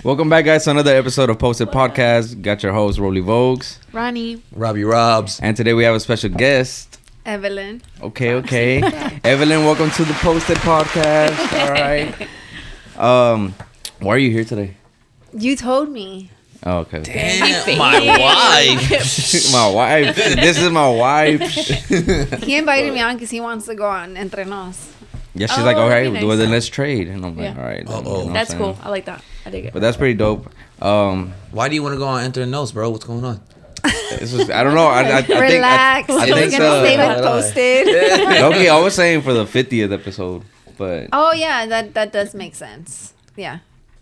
Welcome back, guys, to another episode of Posted Podcast. Got your host, Rollie Vogues. Ronnie. Robbie Robs. And today we have a special guest. Evelin. Okay. Evelin, welcome to the Posted Podcast. All right. Why are you here today? You told me. Oh, okay. Damn, my wife. My wife. This is my wife. He invited me on because he wants to go on Entre Nos. Yeah, she's like, all right, that'd be well, nice. then let's trade. And I'm like, Yeah. all right. Uh-oh. You know what I'm That's saying? cool. I like that. I dig it. But that's pretty dope. Why do you want to go on Enter the Nose, bro? What's going on? This was, I don't know. I think Relax. I We're think going to stay so. with Posted. Okay, I was saying for the 50th episode, but Oh, yeah. That does make sense. Yeah.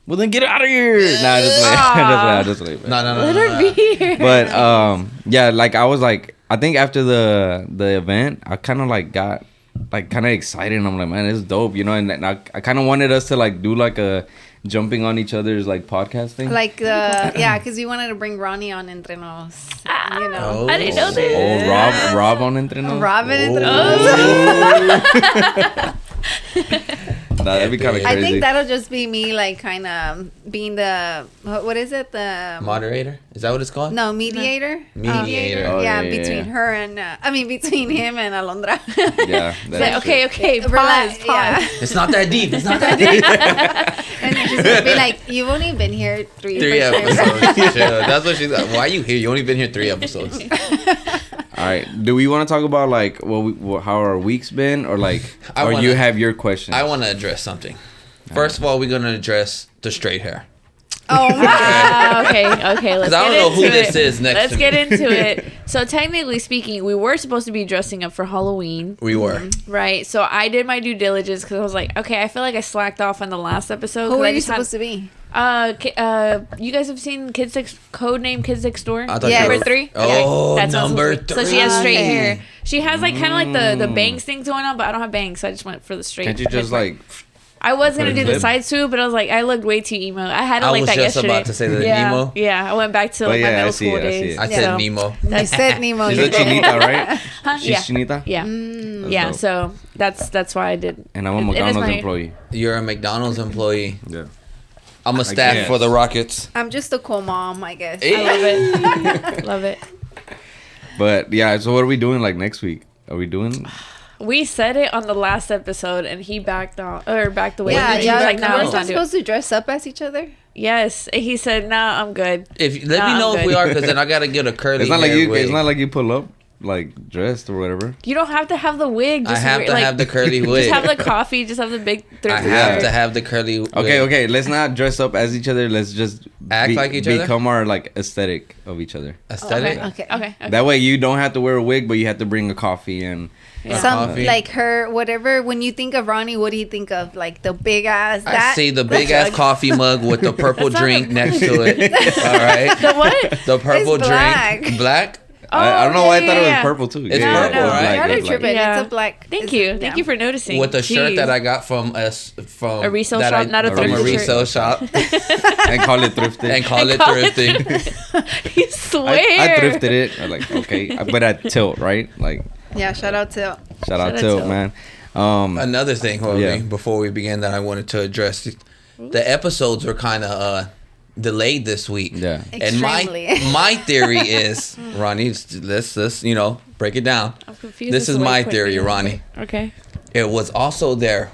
well, then get out of here. Nah, just wait. No. Let her be here. But yeah, like I was like, I think after the event, I kind of like got like kind of excited. And I'm like, man, it's dope, you know. And I kind of wanted us to like do like a jumping on each other's like podcast thing. Like, yeah, because we wanted to bring Ronnie on Entre Nos. You know. I didn't know this. Oh, Rob on Entre Nos. Robin Entre Nos. Nah, that'd be kind of I crazy. think that'll just be me, like, kind of being the, what is it? The Moderator? Is that what it's called? No, mediator. Mediator. Oh, yeah, yeah, between yeah. her and between him and Alondra. Yeah. It's that's like, okay, Relax, pause. yeah. It's not that deep. It's not that deep. And then she's gonna be like, "You've only been here three Episodes. episodes." Yeah, that's what she's like. Why are you here? You only been here 3 episodes. All right. Do we want to talk about like how our week's been, or like, you have your questions? I want to address something. First of all, we're going to address the straight hair. Oh my! Okay. Let's Because get I don't know who into this it. is next Let's to get me. into it. So technically speaking, we were supposed to be dressing up for Halloween, We were. right? So I did my due diligence because I was like, okay, I feel like I slacked off on the last episode. Who are you supposed to be? You guys have seen Codename Kids Next Door? I thought Yes. you were... Number 3? Oh, That's what I was number supposed to be. So she has straight Okay. hair. She has like kind of like the bangs things going on, but I don't have bangs, so I just went for the straight. Can't you just like? I was gonna put a do the clip? side swoop, but I was like, I looked way too emo. I had it I like was that just yesterday. about to say the yeah, emo. Yeah, I went back to like But my yeah, I middle see school it, I see days. it. I so- said Nemo. You said Nemo. She's you a did. chinita, right? Huh? She's Yeah, chinita. yeah, That's yeah. dope. So that's why I did. And I'm a It is McDonald's my- employee. You're a McDonald's employee. Yeah. I'm a staff guess. for the Rockets. I'm just a cool mom, I guess. I love it. Love it. But yeah, so what are we doing like next week? Are we doing? We said it on the last episode, and he backed off or backed away. Yeah, He yeah. was like, no, we're let's still not do it. supposed to dress up as each other. Yes, and he said, nah, I'm good. If Let Nah, me know I'm if good. we are, because then I got to get a curly It's not like hair you. wig. It's not like you pull up like dressed or whatever. You don't have to have the wig. I Just have to like, have the curly wig. Just have the coffee. Just have the big. I have to have the curly wig. Okay. Let's not dress up as each other. Let's just Act like each other? Become our like aesthetic of each other. Aesthetic? Okay. That way you don't have to wear a wig, but you have to bring a coffee and. Some Coffee. like her, whatever. When you think of Ronnie, what do you think of? Like the big ass. I see the big ass coffee mug with the purple That's not drink a- next to it. All right. The what? The purple It's black. drink. Black? I don't know why I thought it was yeah. purple too. It's Yeah, purple, it's right? black, Y'all are it's black. tripping. Yeah. It's a black. Thank you. Thank you for noticing. With the shirt Jeez. that I got from from A resale that shop, not a from a thrifty resale shop And call it thrifted. and call it call it thrifting. You swear. I thrifted it. I'm like, okay, but at Tilt, right? Like, Yeah. Shout out to. shout out out Tilt, Tilt. man. Another thing, Robbie, Yeah. before we begin, that I wanted to address, the episodes were kind of delayed this week. Yeah. And my Extremely. theory is, Ronnie, let's break it down. I'm confused. This as is to why my you put theory, me in. Ronnie. Okay. It was also their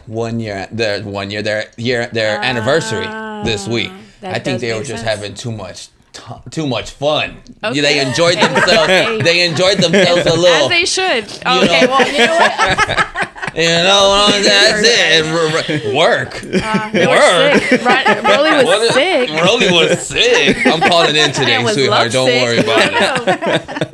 anniversary this week. that I think does they were make just sense. having too much fun. Okay. They enjoyed themselves. Okay. They enjoyed themselves a As little. they should. know. Okay. Well, you know what? You know, that's it. Work. They were sick. Rollie was sick. Rollie was sick. I'm calling in today, Man was sweetheart. Don't lovesick. worry about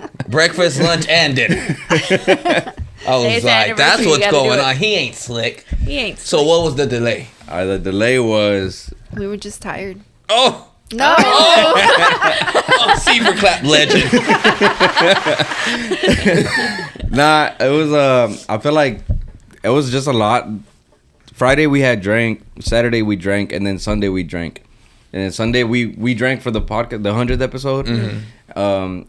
it. Breakfast, lunch, and dinner. I was It's like, anniversary, that's you what's gotta do going it. on. He ain't slick. He ain't. So what was the delay? The delay was We were just tired. Oh, No. C for clap legend. nah. It was I feel like it was just a lot. Friday we had drank. Saturday we drank, and then Sunday we drank. And then Sunday we drank for the podcast, the 100th episode.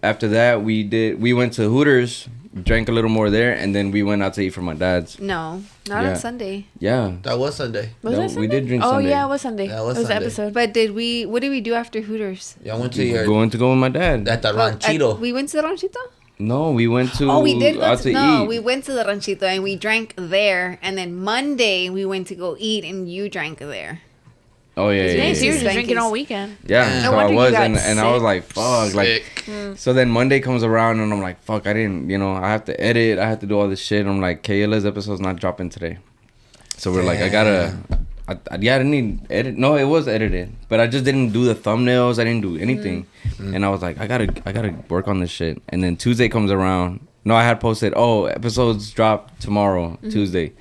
After that we went to Hooters, drank a little more there, and then we went out to eat for my dad's. No, not on Sunday. Yeah. That was Sunday. Was that Sunday? We did drink Oh Sunday. yeah, it was Sunday. Yeah, it was the Sunday. episode. But what did we do after Hooters? Y'all went to your Going to go with my dad. at the ranchito. We went to the ranchito. No, we went to. Oh, we did go out to, to no, eat. we went to the ranchito and we drank there, and then Monday we went to go eat and you drank there. Oh yeah, yeah, Dang, yeah. so you were yeah. just drinking all weekend. Yeah, No so I wonder you was, got and I was sick. like, fuck, Sick. like. So then Monday comes around, and I'm like, fuck, I didn't, I have to edit, I have to do all this shit. And I'm like, Kayla's episode's not dropping today, so we're like, I didn't need edit. No, it was edited, but I just didn't do the thumbnails. I didn't do anything, and I was like, I gotta work on this shit. And then Tuesday comes around. No, I had posted, episodes drop tomorrow, Tuesday.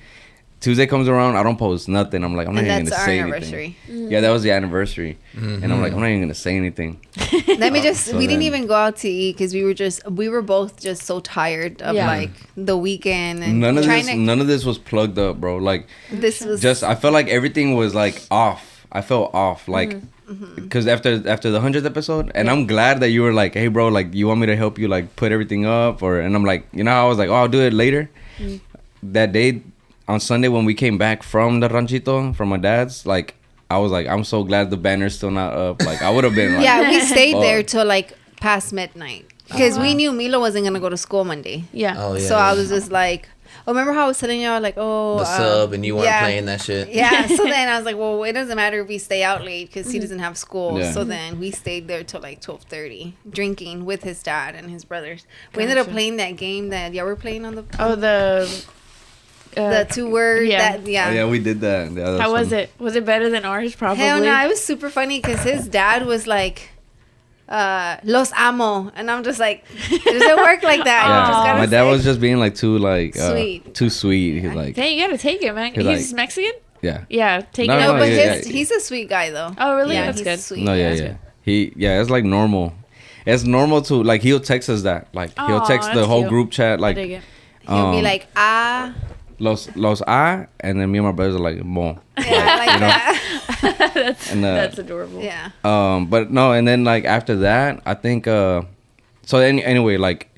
Tuesday comes around, I don't post nothing. I'm like, I'm not even gonna say anything. Yeah, that was the anniversary, and I'm like, I'm not even gonna say anything. Let me just. So we didn't then- even go out to eat because we were both just so tired of Yeah. like the weekend and None trying of this was plugged up, bro. Like, This was just I felt like everything was like off. I felt off, like, because after the 100th episode, and I'm glad that you were like, hey, bro, like, you want me to help you like put everything up, and I'm like, I was like, oh, I'll do it later. That day on Sunday when we came back from the ranchito from my dad's, like, I was like, I'm so glad the banner's still not up. Like, I would have been like, yeah. We stayed fuck. there till like past midnight because we knew Milo wasn't gonna go to school Monday. Yeah. Oh yeah. So I was just like, remember how I was telling y'all like, the sub, and you weren't yeah. playing that shit. Yeah, so then I was like, well, it doesn't matter if we stay out late because he doesn't have school. Yeah. So then we stayed there till like 12:30, drinking with his dad and his brothers. We ended up Gotcha. playing that game that y'all were playing on the Oh, the 2-word. yeah. Oh, yeah, we did that. Yeah, that's How was fun. it? Was it better than ours? Probably. Hell no, it was super funny because his dad was like, "Los amo," and I'm just like, "It doesn't work like that." You just Yeah, gotta my dad say- was just being like too like Sweet. too sweet. He's like, Dang, you gotta take it, man. He's He's like- Mexican. yeah. Yeah, take No, it. No, no, but yeah, he's a sweet guy though. Oh, really? Yeah, That's he's good. sweet. No, yeah, that's yeah. good. It's like normal. It's normal to like he'll text us that. Like he'll Aw, text the that's whole cute. group chat I dig like it. He'll be like, los a, and then me and my brothers are like bon. yeah, I like that. That's adorable. Yeah. But no, and then like after that, I think so anyway, like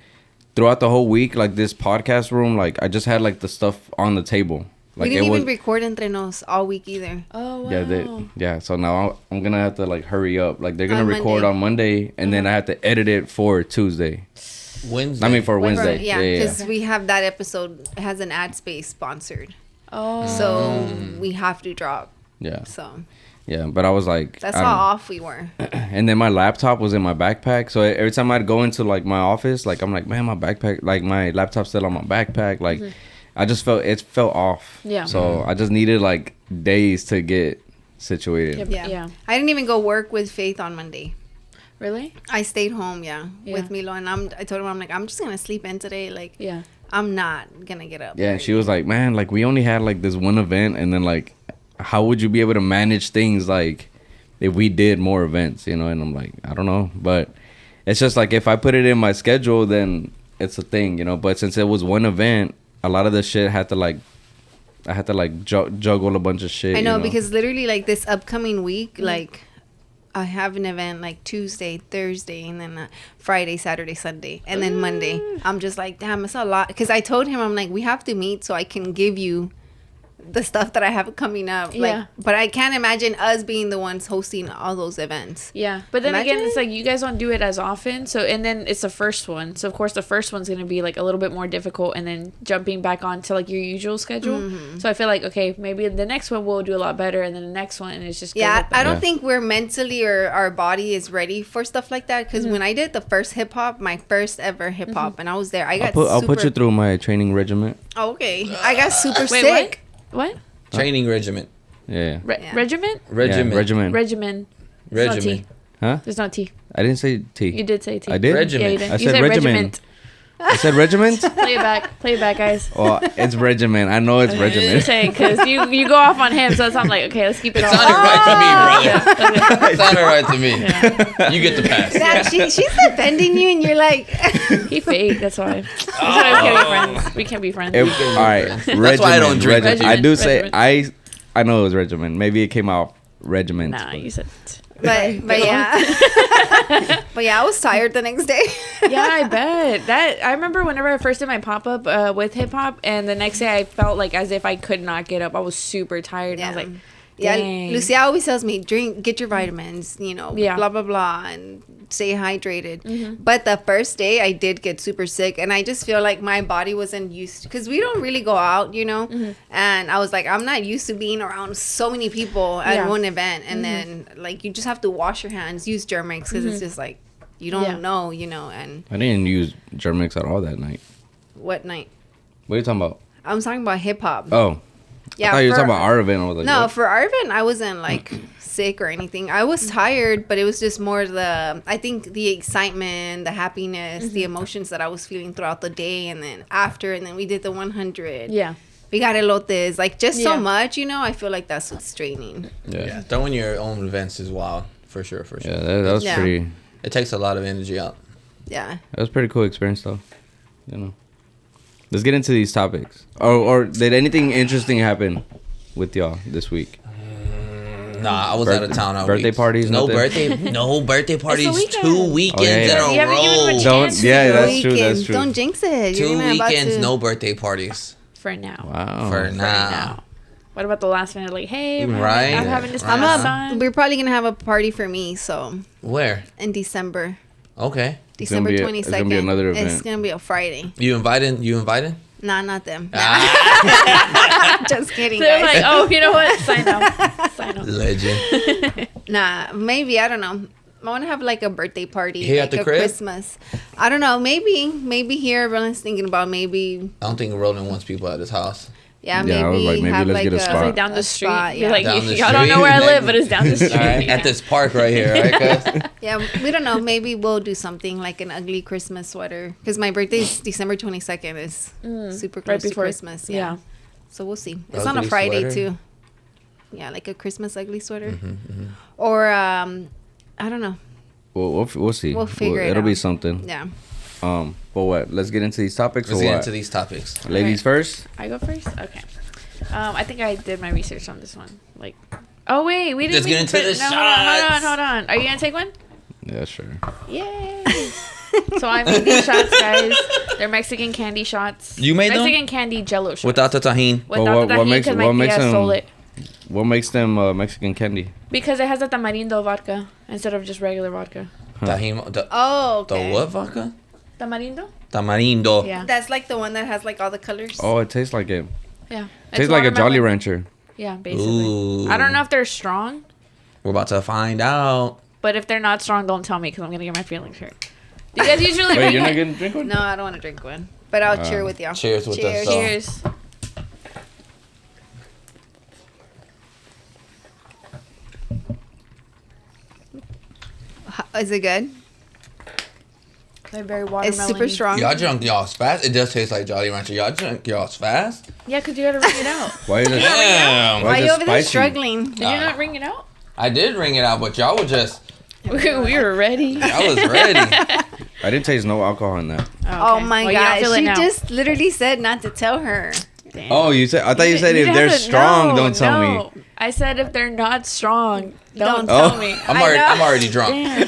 throughout the whole week, like this podcast room, like I just had like the stuff on the table. Like We didn't it even was record entre nos all week either. Oh wow. yeah. So now I'm gonna have to like hurry up. Like they're gonna On record Monday. on Monday, and then I have to edit it for Tuesday. Wednesday. I mean for Wednesday. Yeah, Yeah. because we have that episode has an ad space sponsored, Oh. so we have to drop. Yeah. So Yeah. But I was like, that's I how don't- off we were. And then my laptop was in my backpack. So every time I'd go into like my office, like I'm like, man, my backpack, like my laptop's still on my backpack. Like I just it felt off. Yeah. So I just needed like days to get situated. Yep. Yeah. Yeah. I didn't even go work with Faith on Monday. Really? I stayed home, Yeah. with Milo, and I told him, I'm like, I'm just gonna sleep in today. Like, Yeah. I'm not gonna get up. Yeah. And she was like, man, like we only had like this one event, and then like, how would you be able to manage things like if we did more events, And I'm like, I don't know, but it's just like if I put it in my schedule, then it's a thing, But since it was one event, a lot of the shit had to like. I had to like juggle a bunch of shit. I know, because literally like this upcoming week, like I have an event like Tuesday, Thursday, and then Friday, Saturday, Sunday, and then Monday. I'm just like, damn, it's a lot. Because I told him, I'm like, we have to meet so I can give you the stuff that I have coming up. Like, Yeah. but I can't imagine us being the ones hosting all those events. Yeah. But then again, Imagine. it's like you guys don't do it as often. So, and then it's the first one. So, of course, the first one's going to be like a little bit more difficult and then jumping back onto like your usual schedule. Mm-hmm. So, I feel like, okay, maybe the next one we'll do a lot better. And then the next one, it's just. goes Yeah, like that. I don't Yeah. think we're mentally or our body is ready for stuff like that. Because when I did the first hip hop, my first ever hip hop, and I was there, I got I'll put super- you through my training regiment. Oh, okay, I got super Wait, sick. What? Training regiment. Yeah. Yeah. Regiment? Regiment. Yeah, regiment. Regimen. There's no Regiment. T. Huh? There's no T. I didn't say T. You did say T. I did? Regiment. Yeah, you did. I You said said regiment. regiment. I said regiment? Play it back. Play it back, guys. Oh, it's regiment. I know it's Just regiment. saying, because you go off on him, so I'm like, okay, let's keep it It all. sounded right to me, brother. Yeah, okay. It sounded right to me. You get the pass. Yeah, she's defending you, and you're like, He fake. That's why. That's why we can't be friends. We can't be friends. All right. Regiment. That's why I don't drink regiment. I do say, Regiment. I know it was regiment. Maybe it came out regiment. Nah, but- you said. But yeah. But yeah, I was tired the next day. Yeah, I bet. That I remember whenever I first did my pop-up with hip hop, and the next day I felt like as if I could not get up. I was super tired. Yeah. And I was like, Yeah, dang. Lucia always tells me, get your vitamins, Yeah. blah, blah, blah, and stay hydrated. But the first day, I did get super sick, and I just feel like my body wasn't used to, because we don't really go out, and I was like, I'm not used to being around so many people at one event, and then, like, you just have to wash your hands, use Germix, because it's just like, you don't know, and... I didn't use Germix at all that night. What night? What are you talking about? I'm talking about hip-hop. Oh. Yeah, I thought you were talking about our event. I was like, no, what? for our event, I wasn't like sick or anything. I was tired, but it was just more I think the excitement, the happiness, the emotions that I was feeling throughout the day. And then and then we did the 100. Yeah. We got elotes, like just so much, I feel like that's what's draining. Yeah. Throwing your own events is wild. For sure. Yeah, that was pretty... It takes a lot of energy out. Yeah. That was a pretty cool experience, though. Let's get into these topics. Or did anything interesting happen with y'all this week? Nah, I was out of town all birthday week. parties? No nothing? birthday parties. weekend. 2 weekends in a You haven't given them a row. chance. That's true. That's true. Don't jinx it. You're 2 gonna about weekends, to- no birthday parties. For now. Wow. For For now. now. What about the last minute? Like, hey, I'm Right. having this Right. fun son. We're probably gonna have a party for me, so Where? in December. Okay. December be 22nd. it's gonna be another It's event. gonna be a Friday. You invited? Nah, not them. Ah, Just kidding, They're guys. like, oh, you know what? Sign up. Sign up. legend. Nah, maybe, I don't know. I want to have like a birthday party, Here like at the a crib? Christmas. I don't know. Maybe here. Everyone's thinking about maybe. I don't think Roland wants people at his house. Yeah, Yeah, I was like, maybe have let's like get a It's spot. like down the a street. spot, You're yeah. like, Down the y'all don't know street. where I live, but it's down the street. All right, at this park right here, right, cuz? Yeah, we don't know. Maybe we'll do something like an ugly Christmas sweater because my birthday is December 22nd. Is super close to Christmas. Yeah. So we'll see. It's on a Ugly Friday sweater? too. Yeah, like a Christmas ugly sweater, or I don't know. We'll see. We'll figure it It'll be out. something. Yeah. But what? Let's get into these topics. Let's or get what? into these topics. Ladies first. I go first? Okay. I think I did my research on this one. Like, oh, wait. We didn't Let's get even into fit- the no, hold on. Are you going to take one? Yeah, sure. Yay. So I made these shots, guys. They're Mexican candy shots. You made them? Mexican candy jello shots. Without the tahini. Without the tahini, because my tia stole it. What makes them Mexican candy? Because it has a tamarindo vodka instead of just regular vodka. Tahini. Oh, okay. The what vodka? Tamarindo? Tamarindo. Yeah. That's like the one that has like all the colors. Oh, it tastes like it. Yeah. Tastes like a Jolly Rancher. Yeah, basically. Ooh. I don't know if they're strong, We're about to find out. but if they're not strong, don't tell me because I'm going to get my feelings hurt. Do you guys usually Wait, bring you're not it? gonna drink one? No, I don't want to drink one, but I'll cheer with y'all. Cheers with us. So. Cheers. Is it good? They're very It's watermelon. super strong. Y'all drunk y'all's fast. It does taste like Jolly Rancher. Y'all drunk y'all's fast. Yeah, because you got to ring it out. Why is it? Damn. Why are is you it over there spicy? struggling? Did you not ring it out? I did ring it out, but y'all were just. We were ready. I was ready. I didn't taste no alcohol in that. Oh my Well, you don't god, feel it she now. just literally said not to tell her. Damn. Oh, you said? I thought you said if they're strong, don't tell me. I said if they're not strong, Don't don't tell tell me. I'm already drunk. Damn.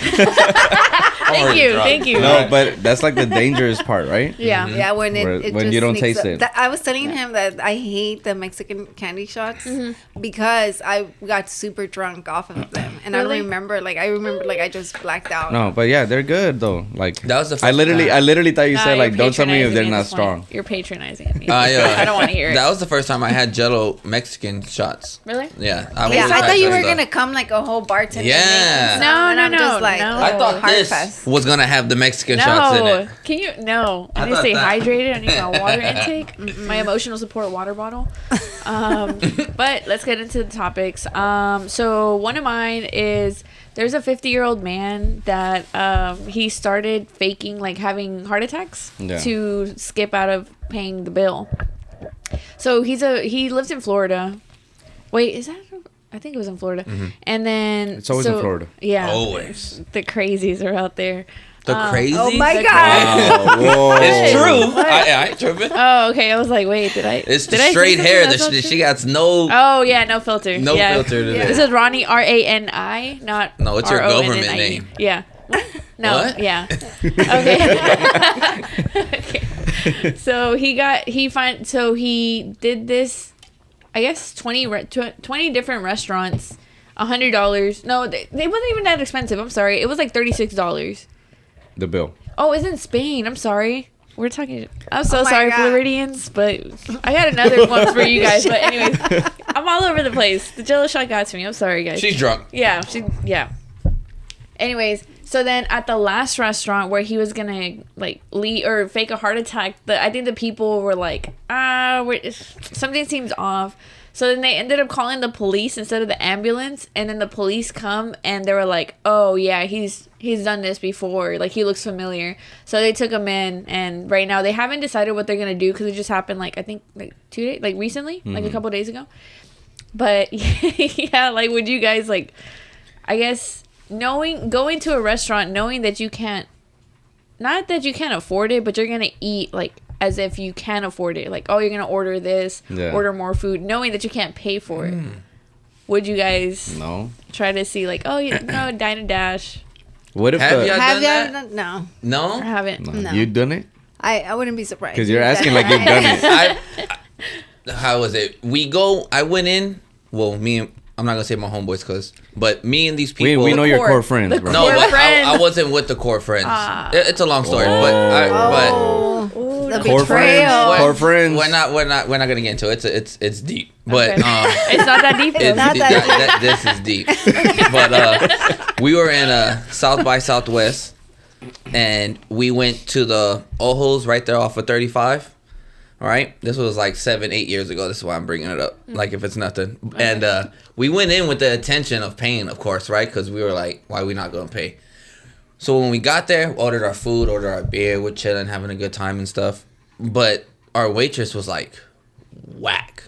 Thank you. No, but that's like the dangerous part, right? Yeah. Yeah, when Where- it when just you don't mix taste up. it. I was telling him that I hate the Mexican candy shots Mm-hmm. because I got super drunk off of them, and Really? I remember I just blacked out. No, but yeah, they're good though. Like That was the I first literally time. thought you Nah, said you're like, don't tell me if patronizing they're at not this point. strong. You're patronizing me. Yeah. I don't want to hear it. That was the first time I had Jello Mexican shots. Really? Yeah. Yeah, wasn't I thought you were touching gonna stuff. come like a whole bartender. Yeah. making some, No, and no, I'm just no, like, no. I thought hard this pass. was gonna have the Mexican shots in No. it. Can you? No. I I need to thought stay that- hydrated. I need my water intake. My emotional support water bottle. But let's get into the topics. So one of mine is there's a 50-year-old man that he started faking like having heart attacks Yeah. to skip out of paying the bill. So he lives in Florida. Wait, is that? I think it was in Florida. And then It's always in Florida. Yeah, Always. the crazies are out there. The crazy? Oh my God. Whoa. It's true. I ain't tripping. Oh, okay. I was like, wait, It's did the I say straight something hair. that's not She true? got no Oh yeah, no filter. no yeah. filter to This this. is Ronnie, Rani, not. No, it's your Ronnie. government name. Yeah. What? No. What? Yeah. Okay. Okay. So he did this. I guess 20 different restaurants. $100. No, they wasn't even that expensive. I'm sorry. It was like $36. The bill. Oh, it's in Spain. I'm sorry. We're talking. I'm so my sorry, God. Floridians, but I got another one for you guys. But anyways, I'm all over the place. The Jello shot got to me. I'm sorry, guys. She's drunk. Yeah. Anyways, so then at the last restaurant where he was gonna like leave or fake a heart attack, I think the people were like, something seems off. So then they ended up calling the police instead of the ambulance, and then the police come and they were like, "Oh yeah, he's done this before. Like he looks familiar." So they took him in, and right now they haven't decided what they're gonna do because it just happened like I think like 2 days, like recently, like a couple days ago. But yeah, like would you guys like? I guess going to a restaurant knowing that you can't, not that you can't afford it, but you're gonna eat like as if you can afford it. Like, oh, you're gonna order this, order more food, knowing that you can't pay for it. Would you guys try to see like, oh, dine and dash? What if Have y'all done that? done? No. No? I haven't. No. You done it? I wouldn't be surprised. Because you're asking like you've done it. How was it? I went in. Well, I'm not gonna say my homeboys, but me and these people. We know your core friends, bro. No, core but friends. I wasn't with the core friends. It's a long story, the Core betrayal. Core friends. We're not gonna get into it. It's deep, but Okay. It's not that deep. it's not deep. that This is deep. But we were in South by Southwest, and we went to the Ojos right there off of 35. All right, this was like 7-8 years ago. This is why I'm bringing it up, like if it's nothing. And we went in with the intention of paying, of course, right? Because we were like, why are we not gonna pay? So when we got there, ordered our food, ordered our beer, we're chilling, having a good time and stuff. But our waitress was like whack,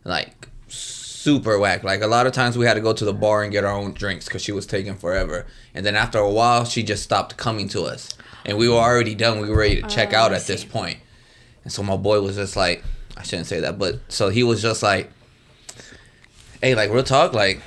like super whack. Like a lot of times we had to go to the bar and get our own drinks because she was taking forever. And then after a while, she just stopped coming to us, and we were already done. We were ready to check out at this point. And so my boy was just like, I shouldn't say that, but so he was just like, hey, like real talk, like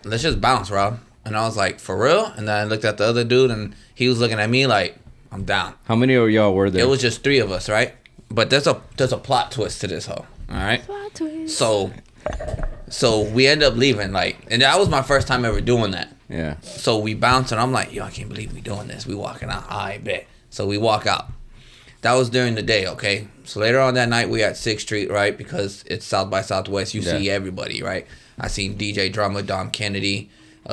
let's just bounce, Rob. And I was like, for real? And then I looked at the other dude, and he was looking at me like, I'm down. How many of y'all were there? It was just 3 of us, right? But there's a plot twist to this hoe. All right. Plot twist. So we end up leaving, like, and that was my first time ever doing that. Yeah. So we bounce, and I'm like, yo, I can't believe we doing this. We walking out. I bet. So we walk out. That was during the day, okay? So later on that night, we at 6th Street, right? Because it's South by Southwest. You see everybody, right? I seen DJ Drama, Dom Kennedy,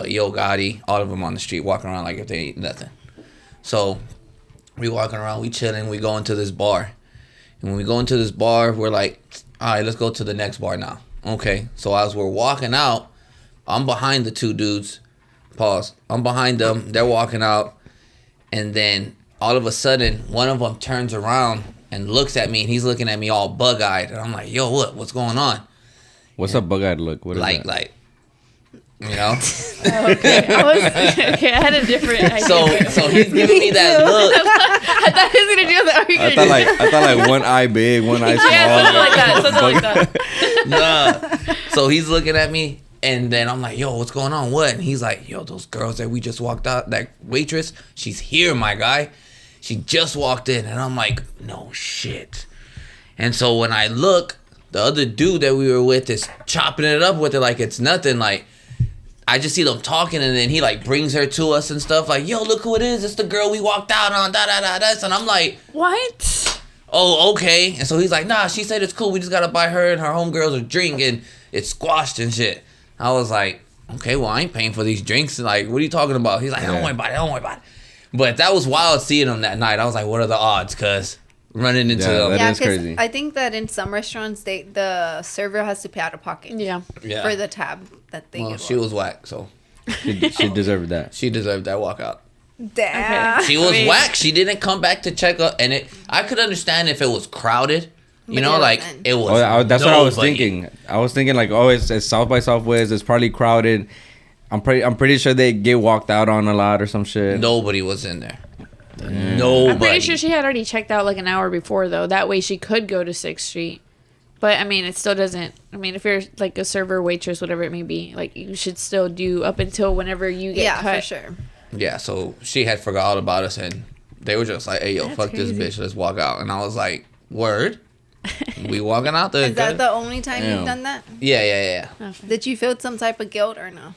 Yo Gotti, all of them on the street walking around like if they ain't nothing. So we walking around, we chilling, we go into this bar. And when we go into this bar, we're like, all right, let's go to the next bar now. Okay, so as we're walking out, I'm behind the 2 dudes. Pause. I'm behind them. They're walking out. And then all of a sudden, one of them turns around and looks at me, and he's looking at me all bug-eyed. And I'm like, yo, what's going on? What's a bug-eyed look? What is that? Like, you know? Okay. I had a different idea. So he's giving me that look. I thought he was gonna do that. I thought like one eye big, one eye small. Yeah, something like that. Nah. So he's looking at me, and then I'm like, yo, what's going on? What? And he's like, yo, those girls that we just walked out, that waitress, she's here, my guy. She just walked in. And I'm like, no shit. And so when I look, the other dude that we were with is chopping it up with it like it's nothing. Like, I just see them talking, and then he like brings her to us and stuff. Like, yo, look who it is. It's the girl we walked out on. And I'm like, What? oh, okay. And so he's like, nah, she said it's cool. We just got to buy her and her homegirls a drink, and it's squashed and shit. I was like, okay, well, I ain't paying for these drinks. Like, what are you talking about? He's like, don't worry about it. But that was wild seeing him that night. I was like, what are the odds? Because running into them. That is crazy. I think that in some restaurants, the server has to pay out of pocket. Yeah. For the tab that they Well, get. she was whack, so She deserved that. she deserved that walkout. Damn. Okay. She was whack. She didn't come back to check up, and I could understand if it was crowded. You But know, it like wasn't. it was. That's what I was nobody. thinking. I was thinking like, oh, it's South by Southwest. It's probably crowded. I'm pretty sure they get walked out on a lot or some shit. Nobody was in there. Nobody. I'm pretty sure she had already checked out like an hour before, though. That way she could go to 6th Street. But, I mean, it still doesn't... I mean, if you're, like, a server, waitress, whatever it may be, like, you should still do up until whenever you get cut. Yeah, for sure. Yeah, so she had forgot all about us, and they were just like, hey, yo, fuck this bitch. Let's walk out. And I was like, word? We walking out there? Is that the only time you've done that? Yeah. Okay. Did you feel some type of guilt or no?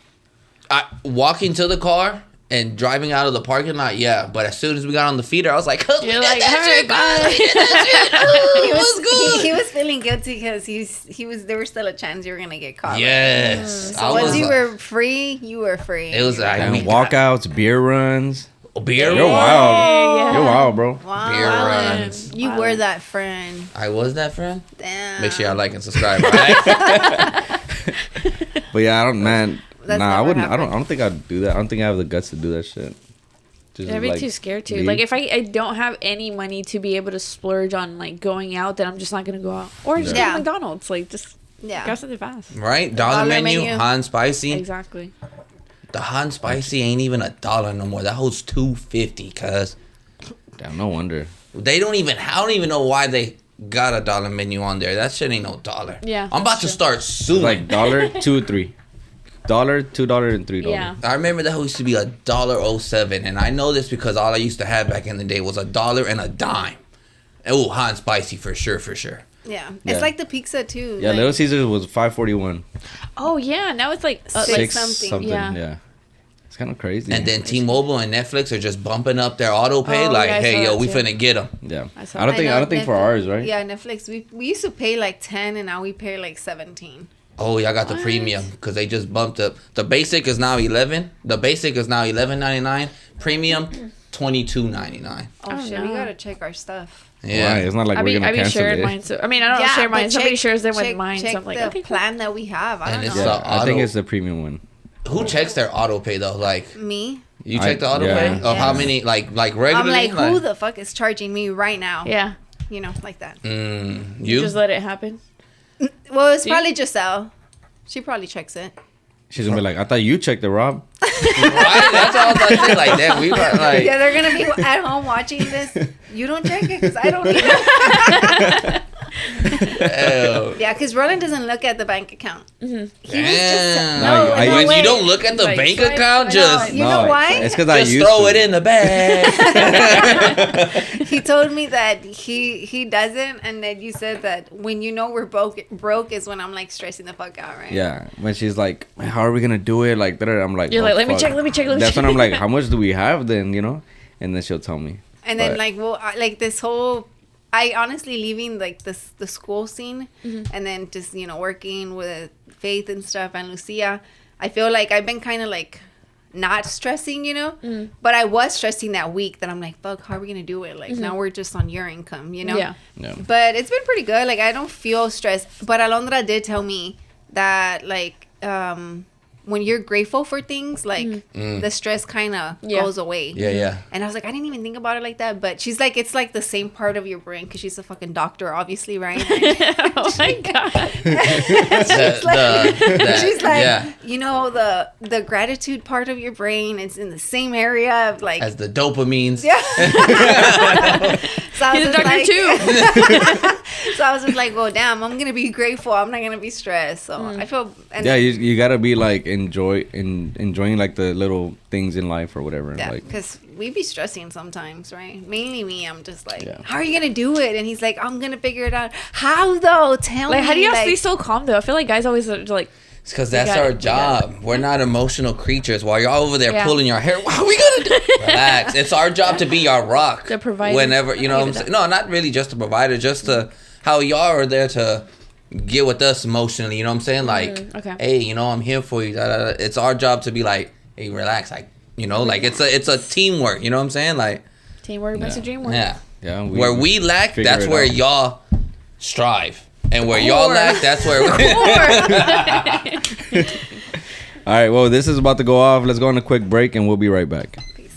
Walking to the car and driving out of the parking lot, yeah. But as soon as we got on the feeder, I was like, oh, You're like, that alright, shit, guys. We did that shit. Ooh, it was good. He was feeling guilty because he was. There was still a chance you were gonna get caught. Yes. So once you were free, you were free. It was like And walkouts, beer runs. beer You're runs. wild. Yeah. You're wild, bro. Wow. Beer runs. You were that friend. I was that friend. Damn. Make sure y'all like and subscribe. All right? But yeah, I don't, man. That's Nah, I never wouldn't. happened. I don't think I'd do that. I don't think I have the guts to do that shit. Just, I'd be like, too scared to. leave. Like, if I don't have any money to be able to splurge on, like, going out, then I'm just not going to go out. Or just go Yeah. to McDonald's. Like, just Yeah. grab something fast. Right? Dollar Dollar menu, menu. hot and spicy. Exactly. The hot and spicy ain't even $1 no more. That holds $2.50, cuz. Damn, no wonder. They don't even. I don't even know why they got a dollar menu on there. That shit ain't no dollar. Yeah, I'm about that's to true. start suing. Like $1, $2, $3. $1, $2, and $3. Yeah. I remember that used to be $1.07, and I know this because all I used to have back in the day was $1 and a dime. Oh, hot and spicy for sure. Yeah. Yeah. It's like the pizza too. Yeah, like, Little Caesars was $5.41. Oh, yeah. Now it's like... Six like something. Yeah. It's kind of crazy. And then T-Mobile and Netflix are just bumping up their auto pay. Oh, like, yeah, I hey, saw yo, that we too. finna get them. Yeah. I saw I don't know think for Netflix- ours, right? Yeah, Netflix. We used to pay like 10 and now we pay like 17. Oh, y'all got the What? premium because they just bumped up. The basic is now 11. The basic is now $11.99. Premium $22.99. Oh, Oh, shit, we no. gotta check our stuff. Yeah, Right, it's not like we're gonna I be cancel sharing it. mine. So, I mean, I don't share mine. but Somebody check- shares them with check- mine. So check I'm like, the okay, cool. plan that we have. I And don't it's know. the Yeah, I think auto- it's the premium one. who checks their auto pay though? Like, Me. you check the auto yeah. pay of how Yes. many? Like I'm regularly. like, who the fuck is charging me right now? Yeah. You know, like that. You you? just let it happen. Well, it's Do you- probably Giselle. She probably checks it. She's gonna be like, I thought you checked it, Rob. Right? That's all I was about to say. Like that, we were like, Yeah, they're gonna be at home watching this. You don't check it because I don't either. ew. Yeah, because Roland doesn't look at the bank account. He was just Damn. No, I When used- you don't look at the Like, bank swipe, account, swipe, just swipe. You know why? It's because I just used throw to. it in the bag. He told me that he doesn't, and that you said that when you know we're broke is when I'm like stressing the fuck out, right? Yeah, when she's like, how are we gonna do it? Like, I'm like, You're oh, like, let me fuck. check, let me check, let me That's check. when I'm like, how much do we have then? You know, and then she'll tell me. And then But- like, well, like this whole, I honestly leaving like the school scene, and then just working with Faith and stuff and Lucia. I feel like I've been kind of like not stressing, but I was stressing that week that I'm like, fuck, how are we gonna do it? Like now we're just on your income, Yeah. Yeah. But it's been pretty good. Like I don't feel stressed. But Alondra did tell me that like when you're grateful for things, like the stress kind of Yeah. goes away. Yeah. And I was like, I didn't even think about it like that. But she's like, it's like the same part of your brain because she's a fucking doctor, obviously, right? Oh my god. she's like, she's like, yeah. the gratitude part of your brain is in the same area of like. As the dopamines. Yeah. So I He's was a just doctor like- too. So I was just like, well, damn, I'm gonna be grateful. I'm not gonna be stressed. So I feel. And Yeah, you gotta be like enjoying like the little things in life or whatever. yeah, Like, because we be stressing sometimes, right? Mainly me. I'm just like, Yeah. how are you gonna do it? And he's like, I'm gonna figure it out. How though? Tell me. Like, how do y'all like, stay so calm though? I feel like guys always are like, It's because We that's got our it, we got job. We're not emotional creatures. While you're over there Yeah. pulling your hair, what are we gonna do? Relax. It's our job to be your rock. The provider. Whenever, you know I what I'm get saying? No, not really just a provider, just to how y'all are there to get with us emotionally. You know what I'm saying? Like, okay. hey, I'm here for you. Da, da, da. It's our job to be like, hey, relax. Like, like it's a teamwork. You know what I'm saying? Like, teamwork makes a dream work. yeah. yeah, Where we lack, figure that's it where out. y'all strive. And where y'all Core. lack, that's where All right, well, this is about to go off. Let's go on a quick break and we'll be right back. Peace.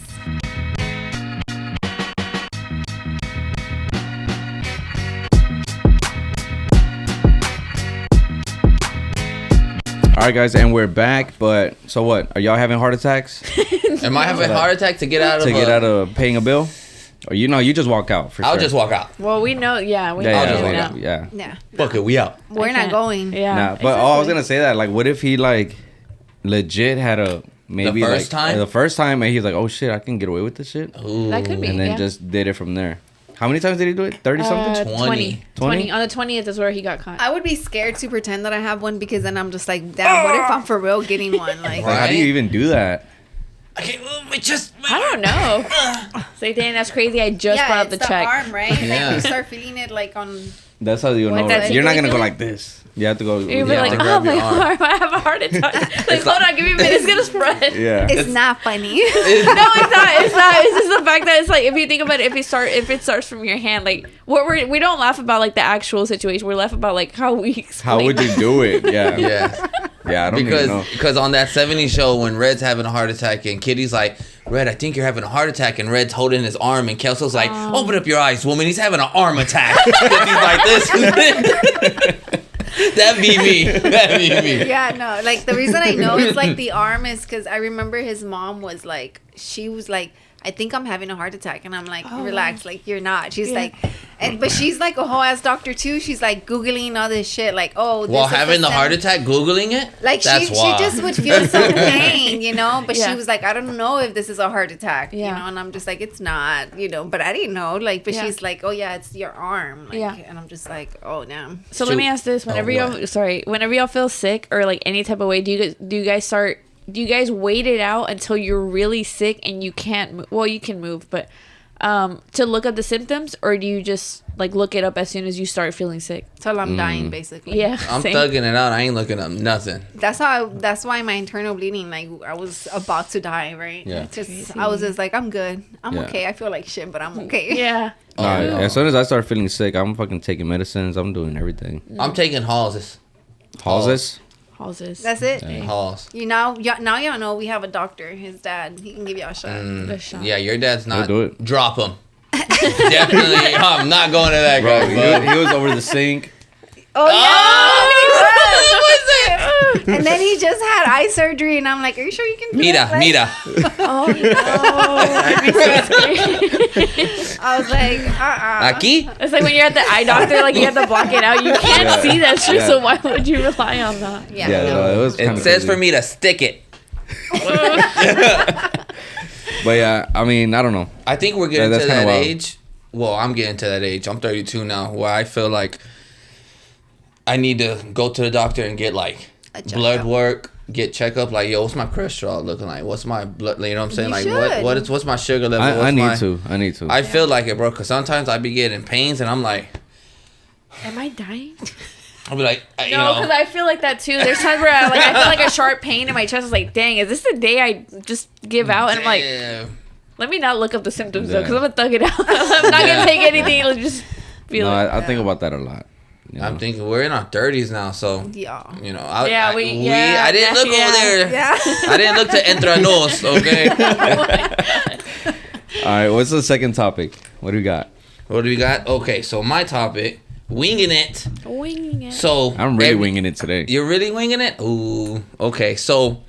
All right, guys, and we're back. But so what? Are y'all having heart attacks Am I having a heart attack to get out of paying a bill? Or you just walk out for sure. I'll just walk out. Well, we know. Yeah, we know. Yeah. Yeah. Fuck it, we out. We're not going. Yeah. Nah, but I was gonna say that. Like, what if he like legit had a maybe The first time? the first time, and he's like, oh shit, I can get away with this shit, Ooh. That could be. and then yeah. just did it from there. How many times did he do it? 30 something? 20. 20. On the 20th is where he got caught. I would be scared to pretend that I have one because then I'm just like, damn, what if I'm for real getting one? Like, Like, how do you even do that? I can't move my chest. I don't know. Say, dang, that's crazy. I just brought up the check. arm, right? And Yeah. then you start feeling it like on. That's how you Like know. that You're not gonna go tickly like this. You have to go. You'd be Yeah, like, to oh grab my your arm. arm, I have a heart attack. Like, hold on, give me a minute. It's gonna spread. Yeah. It's not funny. No, it's not. It's not. It's just the fact that it's like if you think about it, if it starts from your hand, like we don't laugh about like the actual situation. We laugh about like how we explain. How would you do it? Yeah. Yeah. Yeah. I don't even know. Because on that 70s show when Red's having a heart attack and Kitty's like, Red, I think you're having a heart attack, and Red's holding his arm and Kelso's like, open up your eyes, woman, he's having an arm attack. 'Cause he's like this. That'd be me. That'd be me. Yeah, no. Like the reason I know it's like the arm is because I remember his mom was like, she was like, I think I'm having a heart attack, and I'm like, relax, like you're not. She's like, but she's like a whole ass doctor too. She's like googling all this shit, like this While is having the heart attack, Googling it? Like That's she wild. just would feel some pain, you know. But Yeah. she was like, I don't know if this is a heart attack, you Yeah. know. And I'm just like, it's not, you know. But I didn't know, like. But Yeah. she's like, oh yeah, it's your arm, like. Yeah. And I'm just like, oh damn. So let me ask this: whenever y'all feel sick or like any type of way, do you guys wait it out until you're really sick and you can't move? Well, you can move, but to look up the symptoms, or do you just like look it up as soon as you start feeling sick? Till I'm dying, basically. Yeah, I'm same. thugging it out. I ain't looking up nothing. That's why my internal bleeding, like I was about to die, right? Yeah. Just I was just like, I'm good. I'm Yeah. okay. I feel like shit, but I'm okay. Yeah. Nah, no. as soon as I start feeling sick, I'm fucking taking medicines. I'm doing everything. I'm taking Halls. Pauses. Houses. That's it. Halls. Now y'all know we have a doctor. His dad, he can give y'all a shot. The shot. Yeah, your dad's not. do it. Drop him. Definitely. I'm not going to that Bro, guy, bud. he was over the sink. Oh yeah. Oh, he was. And then he just had eye surgery, and I'm like, are you sure you can do Mira, that? Like, mira. Oh no. I was like, Aquí? It's like when you're at the eye doctor, like you have to block it out. You can't Yeah. see that shit, Yeah. so why would you rely on that? Yeah. Yeah, no, it was. It kinda says crazy. for me to stick it. But yeah, I mean, I don't know. I think we're getting That's to kinda that wild. age. Well, I'm getting to that age. I'm 32 now, where I feel like I need to go to the doctor and get like A blood checkup. work, get checkup. Like, yo, what's my cholesterol looking like? What's my blood? You know what I'm saying? You Like, should. what's my sugar level? I What's need my- to. I need to. I feel like it, bro. Cause sometimes I be getting pains, and I'm like, Am I dying? I'll be like, you No, because know, I feel like that too. There's times where I feel like a sharp pain in my chest. I was like, dang, is this the day I just give out? And I'm like, damn. let me not look up the symptoms though, Yeah. because I'm gonna thug it out. I'm not Yeah. gonna take anything. It'll just feel no, like. I think about that a lot. You know? I'm thinking we're in our 30s now, so Yeah. you know, Yeah, I yeah, didn't look yeah. over there. Yeah. I didn't look to entre nos, okay? All right, what's the second topic? What do we got? What do we got? Okay, so my topic, winging it. Winging it. So I'm really winging it today. You're really winging it? Ooh. Okay, so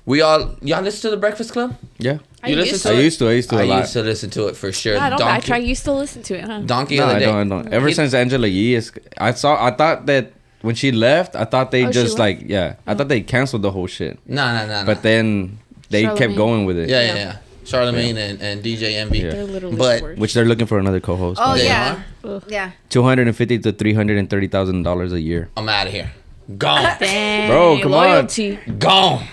y'all listen to the Breakfast Club? Yeah. You listen to I it? used to a I lot. used to listen to it for sure. I don't Donkey, backtrack. You still listen to it, huh? Donkey No, of the I day. don't. Ever since Angela Yee I thought that when she left, I thought they Oh, she just left? like, I thought they canceled the whole shit. No. But then they kept Charlemagne. going with it. Yeah. Charlemagne and DJ Envy. Yeah. They're literally But- the worst. Which they're looking for another co-host. Oh They yeah. Ugh. Yeah. $250,000 to $330,000 a year. I'm out of here. Gone. Dang, Bro, come on. loyalty. Gone.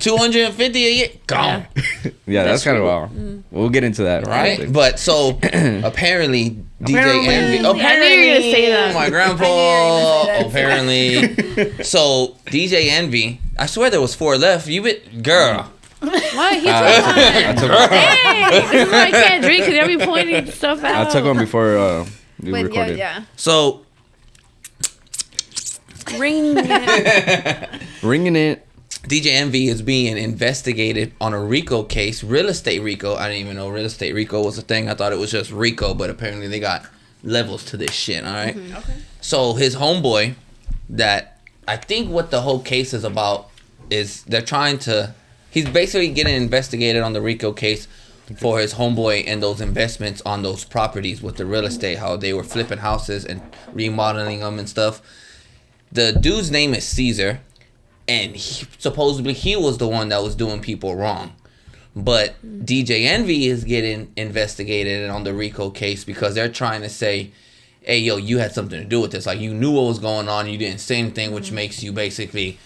250 a year. Gone. Yeah, that's kind of wild. We'll get into that. Right? But so apparently DJ Envy. I knew you were gonna say that. My grandpa. Apparently. So DJ Envy. I swear there was 4 left. You bit girl. What? He took I one. took Hey, this is why I can't drink because y'all be pointing stuff out. I took one before we When, recorded. yeah. So Ring it. Ringing it. DJ Envy is being investigated on a RICO case, real estate RICO. I didn't even know real estate RICO was a thing. I thought it was just RICO, but apparently they got levels to this shit. All right. Okay. So his homeboy that I think what the whole case is about is they're trying to. He's basically getting investigated on the RICO case for his homeboy and those investments on those properties with the real estate, how they were flipping houses and remodeling them and stuff. The dude's name is Caesar, and supposedly he was the one that was doing people wrong. But DJ Envy is getting investigated on the RICO case because they're trying to say, hey, yo, you had something to do with this. Like, you knew what was going on, you didn't say anything, which makes you basically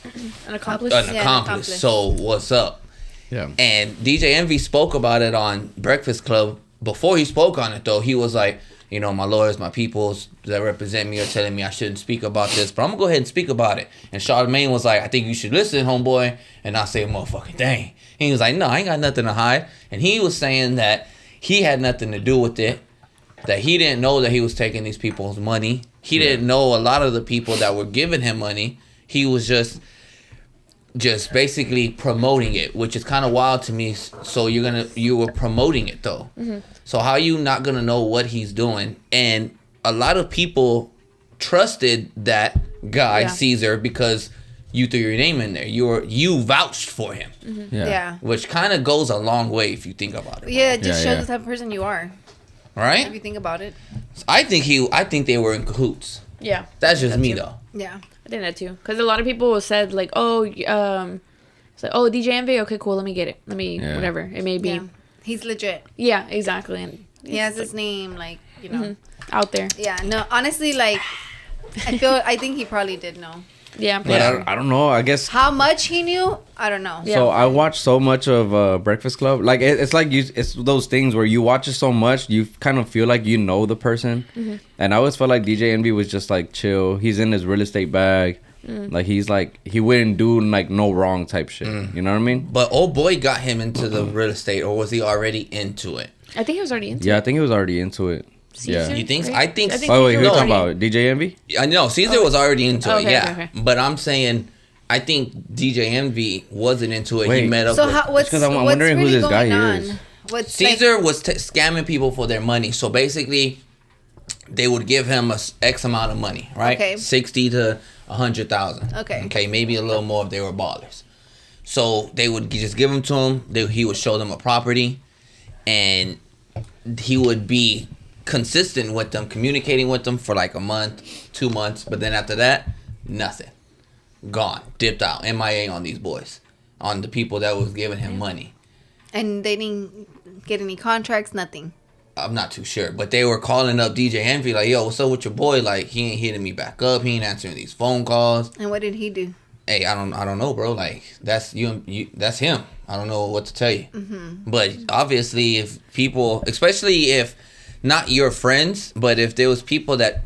An accomplice. an accomplice. So what's up? Yeah. And DJ Envy spoke about it on Breakfast Club. Before he spoke on it, though, he was like, you know, my lawyers, my peoples that represent me are telling me I shouldn't speak about this, but I'm going to go ahead and speak about it. And Charlamagne was like, I think you should listen, homeboy, and not say a motherfucking thing. He was like, no, I ain't got nothing to hide. And he was saying that he had nothing to do with it, that he didn't know that he was taking these people's money. He didn't know a lot of the people that were giving him money. He was just basically promoting it, which is kind of wild to me. So you were promoting it though. Mm-hmm. So how you not gonna know what he's doing? And a lot of people trusted that guy Caesar because you threw your name in there. You vouched for him. Mm-hmm. Yeah. Which kind of goes a long way if you think about it. Yeah, it just shows the type of person you are. Right? If you think about it. I think they were in cahoots. Yeah. That's just me though. Yeah. I think that too, because a lot of people said like, oh, it's like, oh, DJ Envy, okay, cool, let me get it, whatever it may be. Yeah. He's legit. Yeah, exactly. And he has his name, like, you know, out there. Yeah, no, honestly, like, I think he probably did know. Yeah, but I don't know. I guess how much he knew, I don't know. So I watched so much of Breakfast Club. Like it's like it's those things where you watch it so much, you kind of feel like you know the person. Mm-hmm. And I always felt like DJ Envy was just like chill. He's in his real estate bag. Like he's like he wouldn't do like no wrong type shit. You know what I mean? But old boy got him into the real estate, or was he already into it? I think he was already into it. Yeah, I think he was already into it. Caesar, you think? right? I think. Oh wait, who are you talking about? DJ Envy? I know Caesar was already into it. Yeah, okay. But I'm saying, I think DJ Envy wasn't into it. Wait. He met up. So with, I'm wondering who this guy is. What's Caesar was scamming people for their money. So basically, they would give him a X amount of money, right? Okay. 60 to 100,000. Okay. Okay, maybe a little more if they were ballers. So they would just give them to him. He would show them a property, and he would be consistent with them, communicating with them for like a month, 2 months, but then after that, nothing. Gone. Dipped out. MIA on these boys. On the people that was giving him money. And they didn't get any contracts, nothing. I'm not too sure. But they were calling up DJ Envy like, yo, what's up with your boy? Like, he ain't hitting me back up. He ain't answering these phone calls. And what did he do? Hey, I don't know, bro. Like, that's you that's him. I don't know what to tell you. Mm-hmm. But obviously, if people, especially if not your friends, but if there was people that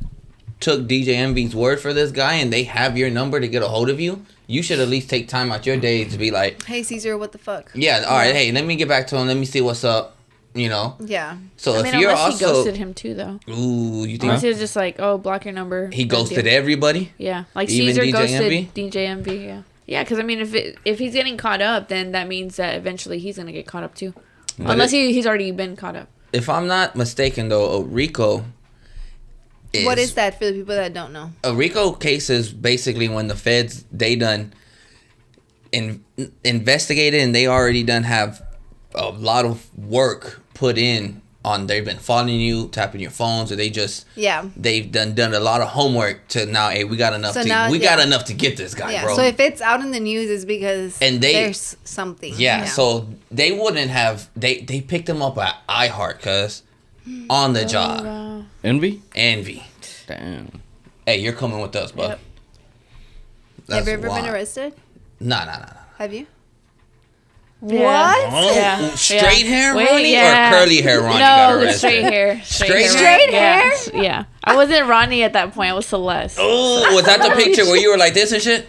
took DJ Envy's word for this guy and they have your number to get a hold of you, you should at least take time out your day to be like, hey, Caesar, what the fuck? Yeah, all right, hey, let me get back to him. Let me see what's up, you know? Yeah. So I mean, if you're unless also... he ghosted him too, though. Ooh, you think... Unless he was just like, oh, block your number. He ghosted everybody? Yeah. Like Even Caesar DJ ghosted Envy? DJ Envy, yeah. Yeah, because I mean, if he's getting caught up, then that means that eventually he's going to get caught up too. But Unless he's already been caught up. If I'm not mistaken, though, a RICO is... What is that for the people that don't know? A RICO case is basically when the feds, they done investigated and they already done have a lot of work put in on, they've been following you, tapping your phones, or they've done a lot of homework to now, hey, we got enough got enough to get this guy, bro. So if it's out in the news, it's because there's something. Yeah, so they wouldn't have, they picked him up at iHeart, cuz on the job. Wow. Envy? Damn. Hey, you're coming with us, bud. Yep. Have you ever been arrested? Nah. Have you? Yeah. What? Oh, Yeah. Straight hair Wait, Ronnie yeah. or curly hair Ronnie got No, arrested? straight hair. Straight hair? Yeah. I wasn't Ronnie at that point. I was Celeste. Oh, was that the picture where you were like this and shit?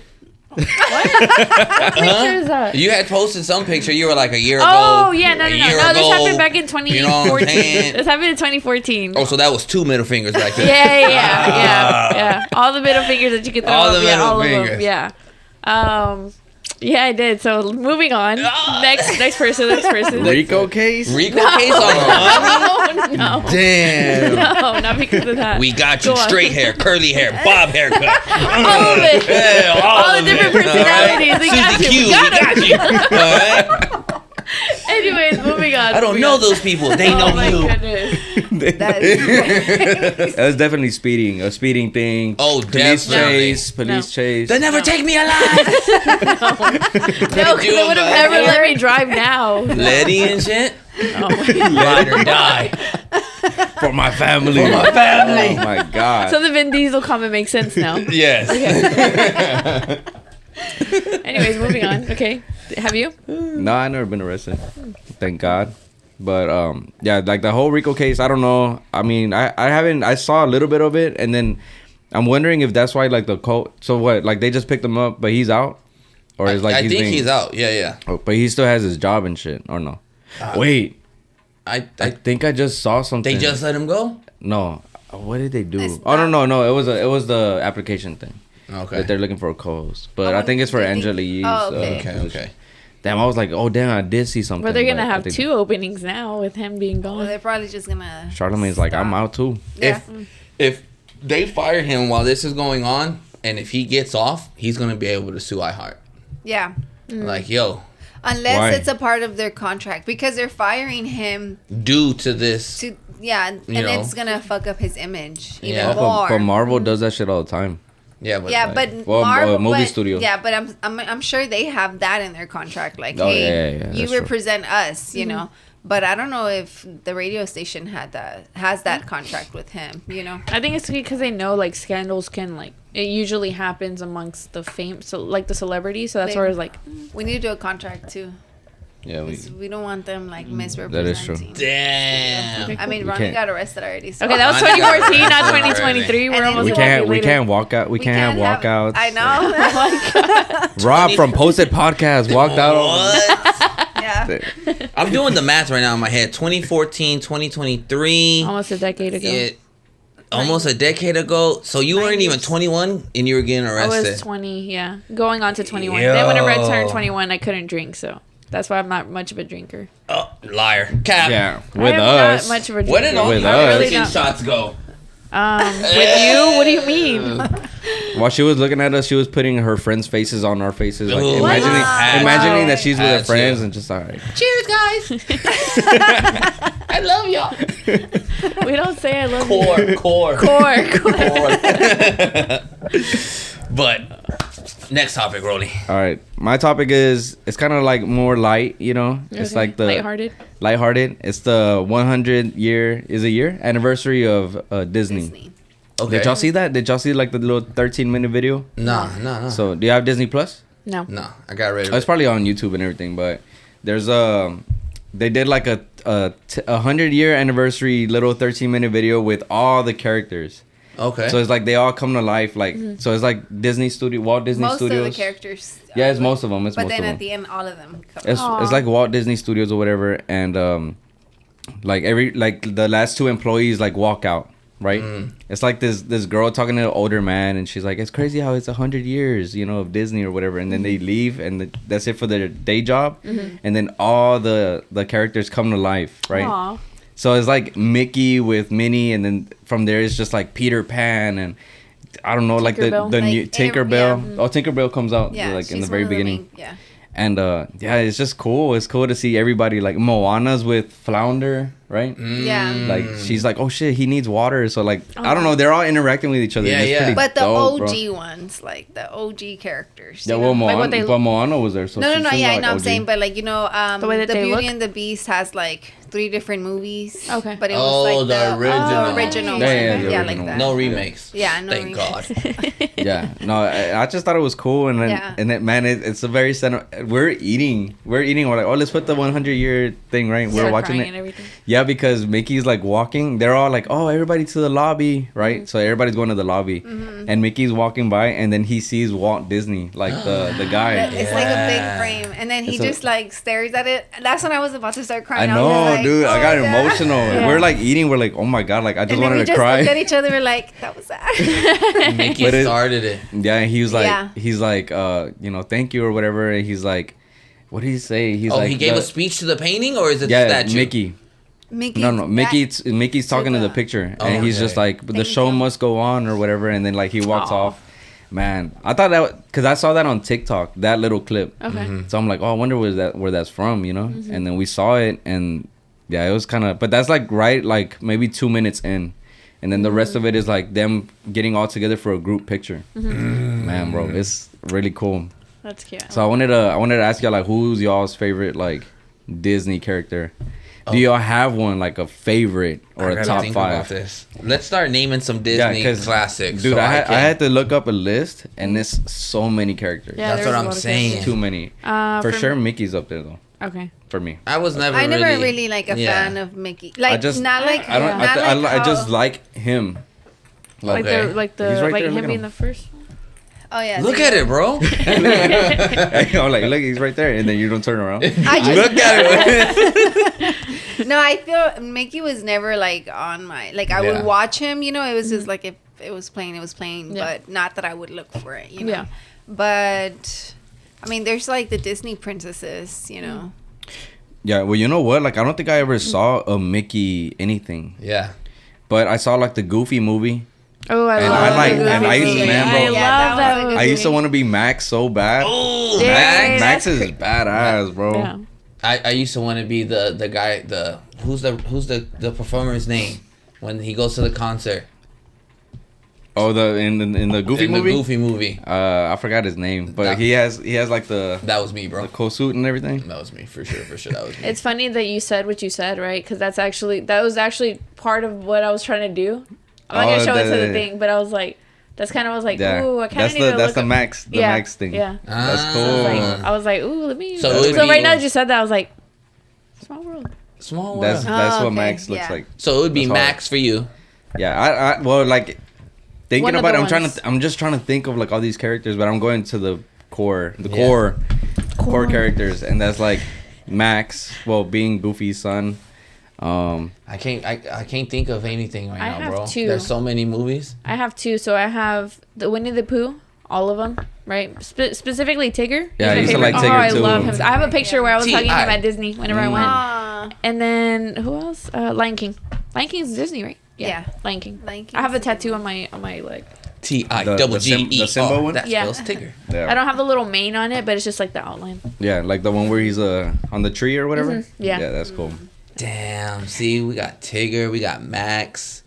What picture is that? You had posted some picture. You were like a year ago. Oh, yeah. No. a No, year this ago, happened back in 2014. You know what I'm saying? This happened in 2014. Oh, so that was 2 middle fingers back there. Yeah. All the middle fingers that you could throw All up. the Yeah, middle all fingers. of them. Yeah. Yeah, I did. So moving on. Next person. RICO case? RICO case on Ronnie? No. Damn. No, not because of that. We got you Go on. straight hair, curly hair, bob haircut. All of it. Yeah, All the different personalities. We got Susie you. Q, we got you. All right. Anyways, moving on. I don't know those people. They know Oh my you. goodness. That is That was definitely speeding. A speeding thing. Oh, Police definitely. chase. Police No. chase. They never take me alive. No, because they would have never let me drive now. Letty and shit. Oh my God. Ride or die. For my family. For my family. Oh my God. So the Vin Diesel comment makes sense now. Yes. Anyways, moving on. Okay. Have you? No, I never been arrested. Thank God. But yeah, like the whole Rico case, I don't know. I mean, I haven't. I saw a little bit of it, and then I'm wondering if that's why like the cult. So what? Like they just picked him up, but he's out, or is like I think he's out. Yeah. Oh, but he still has his job and shit, or no? Wait, I think I just saw something. they just let him go. No. What did they do? It's Oh not- no. It was the application thing. Okay. That they're looking for a co-host, but Oh, I think it's for do you think- Angela Yee's. Oh, okay. Okay. Damn, I was like, oh damn, I did see something. But they're gonna but I have think 2 openings now with him being Well, gone. they're probably just gonna. Charlamagne's like, I'm stop. out too. Yeah. If they fire him while this is going on, and if he gets off, he's gonna be able to sue iHeart. Yeah. Like, yo, Unless Why? it's a part of their contract, because they're firing him due to this. to and You know. it's gonna fuck up his image even Yeah. more. But Marvel does that shit all the time. Yeah, but Yeah, like- but well, Marvel, movie but- studios. Yeah, but I'm sure they have that in their contract. Like, Oh, hey, yeah, you that's true. represent us, you know. But I don't know if the radio station has that contract with him. You know. I think it's because they know like scandals can like it usually happens amongst the fame, so like the celebrities. So that's where it's like We need to do a contract too. Yeah, 'Cause we don't want them like That misrepresenting. is true. damn. I mean, We Ronnie can't- got arrested already. So. okay, that was I got 2014, not it. 2023. We're And then almost we a can't decade we later. can't walk out. We can't have walkouts. I know. Rob from Posted Podcast walked out. What? yeah. I'm doing the math right now in my head. 2014, 2023. Almost a decade ago. Yeah, almost a decade ago. So you weren't even 21 and you were getting I arrested. was 20, yeah, going on to 21. Then whenever I turned 21, I couldn't drink, so that's why I'm not much of a drinker. Oh, liar. Cap. Yeah, I with am us. not much of a drinker. Where did all With the us. American Really not. shots go? With you? What do you mean? While she was looking at us, she was putting her friends' faces on our faces, like Ooh. imagining, Wow. imagining that she's with her That's friends, you. and just alright. Cheers, guys. I love y'all. We don't say I love you. Core. Core. But next topic, Rollie. All right, my topic is it's kind of like more light, you know. It's Okay. like the lighthearted. lighthearted. It's the 100 year anniversary of Disney. Disney. Okay. Did y'all see that? Did y'all see like the little 13-minute video? No. So do you have Disney Plus? No. No, I got rid of It's it. probably on YouTube and everything, but there's they did like a 100-year anniversary little 13-minute video with all the characters. Okay. So it's like they all come to life, like so it's like Walt Disney Most Studios. of the characters. Yeah, it's most of them. It's But most then of them. at the end, all of them come. It's like Walt Disney Studios or whatever, and like the last 2 employees like walk out, right? It's like this girl talking to an older man, and she's like, "It's crazy how it's 100 years, you know, of Disney or whatever," and then they leave, and that's it for their day job, and then all the characters come to life, right? Aw. So it's like Mickey with Minnie, and then from there it's just like Peter Pan and I don't know, like the Tinkerbell. new Like, Tinkerbell. Oh, Tinkerbell comes out Yeah, like in she's the very one of the beginning. main- yeah. And yeah, it's just cool. It's cool to see everybody like Moana's with Flounder, right? Yeah. Like she's like, oh shit, he needs water. So like I don't know, they're all interacting with each other. Yeah, It's yeah. pretty But the dope, bro. OG ones, like the OG characters. Yeah, you well, know? Like what they- Moana was there. So No, she seems yeah, I like know. I'm OG. saying, but like the The way that they Beauty look? and the Beast has like 3 different movies. Okay. But it was Oh, like the original. original Yeah, one. yeah, the like original that. No remakes. Yeah, no Thank remakes. God. Yeah, no, I just thought it was cool, and then Yeah. and then man, it's a very we're eating, we're like, oh, let's put the 100-year thing, right? We're Start watching crying it. and everything. Yeah, because Mickey's like walking. They're all like, oh, everybody to the lobby, right? So everybody's going to the lobby, and Mickey's walking by, and then he sees Walt Disney, like the guy. It's like a big Yeah. frame, and then he It's a- just like stares at it. That's when I was about to start I crying. was know, just like, dude. I oh got my God. emotional. Yeah. We're like eating. We're like, oh my god, like I just And then we wanted to just looked at cry. each other. We're like, that was sad. Mickey But it- started it. Yeah, and he was like, Yeah. thank you or whatever. And he's like, what did he say? He's Oh, like, he gave a speech to the painting, or is it yeah, the statue? Mickey. Mickey. No, Mickey's talking to the picture, and he's just like, the show must go on or whatever, and then like he walks off. Man, I thought that because I saw that on TikTok, that little clip. Okay. So I'm like, oh, I wonder where that's from, you know? And then we saw it, and yeah, it was kind of, but that's like like maybe 2 minutes in, and then the rest of it is like them getting all together for a group picture. Man, bro, it's really cool. That's cute. So I wanted to ask y'all, like, who's y'all's favorite like Disney character? Do y'all have one, like a favorite or a top 5? Let's start naming some Disney classics. Dude, I had to look up a list, and there's so many characters. Yeah, that's what I'm saying. Too many. For sure, Mickey's up there though. Okay. For me, I never really like a fan of Mickey. Like, I just like him. Like the He's right there, him look at being him. the first one. Oh yeah. Look at it, bro. I'm like, look, he's right there, and then you don't turn around. I just, Look at him. No, I feel Mickey was never like on my like. I would watch him, you know. It was just like if it was playing, but not that I would look for it, you know. Yeah. But I mean, there's like the Disney princesses, you know. Yeah, well, you know what? Like, I don't think I ever saw a Mickey anything. Yeah. But I saw like the Goofy movie. Oh, I love and I used to, man, bro. I love that movie. I used to want to be Max so bad. Oh, Max is badass, bro. Yeah. I used to want to be the guy, who's the performer's name when he goes to the concert. Oh, in the Goofy movie. The Goofy movie. I forgot his name, but he has like that was me, bro. the cool suit and everything. That was me for sure. That was me. It's funny that you said what you said, right? Because that was actually part of what I was trying to do. I'm not gonna show it to the thing, but I was like, ooh, I kind of need to look that's the up. Max thing. Yeah. That's cool. I was like, ooh, let me. So right now that you said that, I was like, Small World. Small World. That's what Max looks like. So it would be Max for you. Yeah, I well, like thinking about it, I'm just trying to think of like all these characters, but I'm going to the core characters, and that's like Max, well, being Goofy's son. I can't think of anything right now, bro. Two. There's so many movies. I have two. So I have the Winnie the Pooh, all of them, right? Specifically Tigger. Yeah, I used to like Tigger too. I love him. I have a picture where I was hugging him at Disney whenever I went. Aww. And then who else? Lion King. Lion King's Disney, right? Yeah. Lion King. I have a tattoo on my leg. TIGGE. The Simba one? That spells Tigger. Yeah. I don't have the little mane on it, but it's just like the outline. Yeah, like the one where he's on the tree or whatever. Mm-hmm. Yeah. Yeah, that's cool. Damn. See, we got Tigger. We got Max.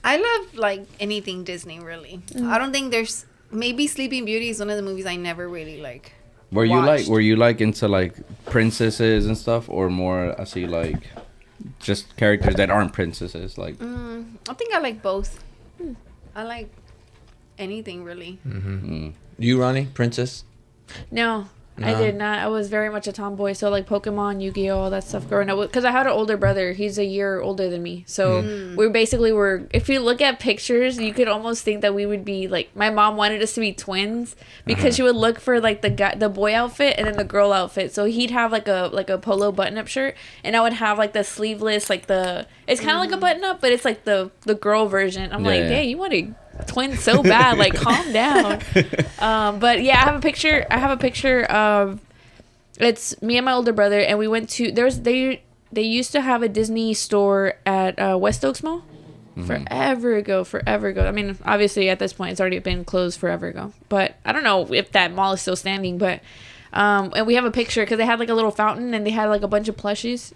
I love like anything Disney, really. I don't think there's maybe Sleeping Beauty is one of the movies I never really like. Were you like into like princesses and stuff, or more I see like just characters that aren't princesses? Like I think I like both. I like anything really. You, Ronnie? Princess? No, I did not. I was very much a tomboy. So like Pokemon, Yu-Gi-Oh, all that stuff growing up. Because I had an older brother. He's a year older than me. So we basically were. If you look at pictures, you could almost think that we would be like. My mom wanted us to be twins because she would look for like the boy outfit and then the girl outfit. So he'd have like a polo button-up shirt, and I would have like the sleeveless, like the. It's kind of like a button-up, but it's like the girl version. I'm like, hey, you want to. Twins so bad, like calm down. But yeah, I have a picture of it's me and my older brother, and we went to they used to have a Disney store at West Oaks Mall forever ago. I mean, obviously at this point it's already been closed forever ago, but I don't know if that mall is still standing. But and we have a picture because they had like a little fountain and they had like a bunch of plushies,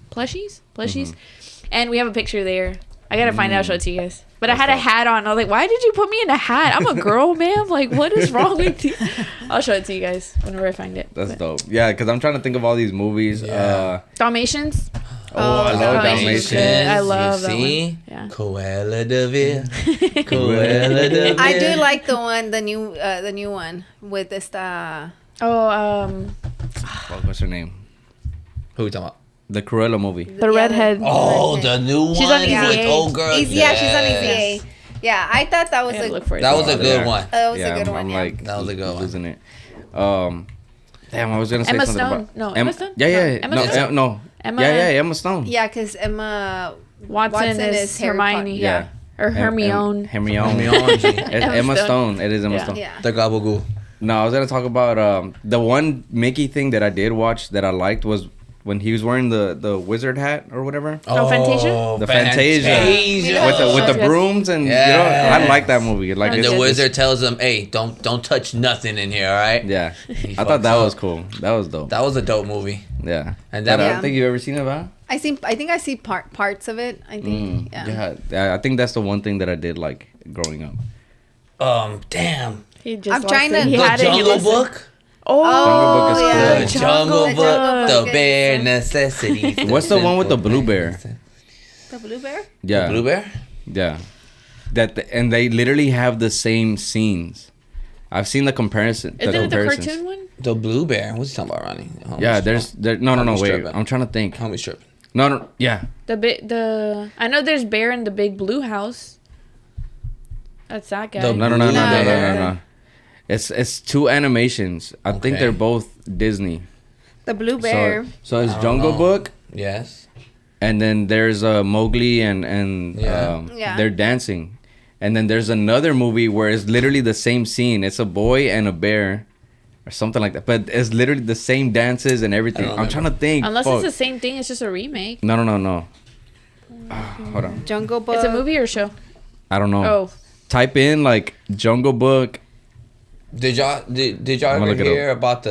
and we have a picture there. I gotta find it. I'll show it to you guys. But I had a hat on. I was like, why did you put me in a hat? I'm a girl, ma'am. Like, what is wrong with you? I'll show it to you guys whenever I find it. That's dope. Yeah, because I'm trying to think of all these movies. Yeah. Dalmatians. I love Dalmatians. I love that one. Yeah. Cruella de Vil. Cruella de Vil. I do like the new one with this. What's her name? Who are we talking about? The Cruella movie. The redhead. Oh, the new one. She's on Easy with A. old girl. She's on Easy A. Yeah, I thought that was that was a good one. That was a good one. I'm like, that was a good one. Losing it. Damn, I was gonna say Emma something Stone. about No, Emma Stone. Yeah. Emma Stone? No. Emma. Emma Stone. Yeah, because Emma Watson is Hermione. Yeah. Or Hermione. Hermione. Emma Stone. It is Emma Stone. Yeah. The Gabagool. No, I was gonna talk about the one Mickey thing that I did watch that I liked was when he was wearing the wizard hat or whatever. Oh, Fantasia? The Fantasia. With the brooms and I like that movie. Like and the wizard tells him, "Hey, don't touch nothing in here, all right?" Yeah, I thought that was cool. That was dope. That was a dope movie. Yeah, and that I don't think you've ever seen it, about. I think I see parts of it. I think. Yeah, I think that's the one thing that I did like growing up. Damn. He just I'm trying to. The Jungle Book. Oh, Jungle Book is The cool. Jungle Book. The Book bare necessities. What's the one with the blue bear? The blue bear. Yeah, The blue bear. Yeah, and they literally have the same scenes. I've seen the comparison. Isn't it the cartoon one? The blue bear. What's he talking about, Ronnie? Yeah, no, wait. Tripping. I'm trying to think. Homie's tripping. No, yeah. I know there's Bear in the Big Blue House. That's that guy. No. It's two animations. I think they're both Disney. The blue bear. So it's Jungle Book. Yes. And then there's Mowgli and they're dancing. And then there's another movie where it's literally the same scene. It's a boy and a bear. Or something like that. But it's literally the same dances and everything. I'm trying to think. Unless it's the same thing, it's just a remake. No. Hold on. Jungle Book. It's a movie or a show? I don't know. Oh. Type in like Jungle Book. Did y'all ever hear about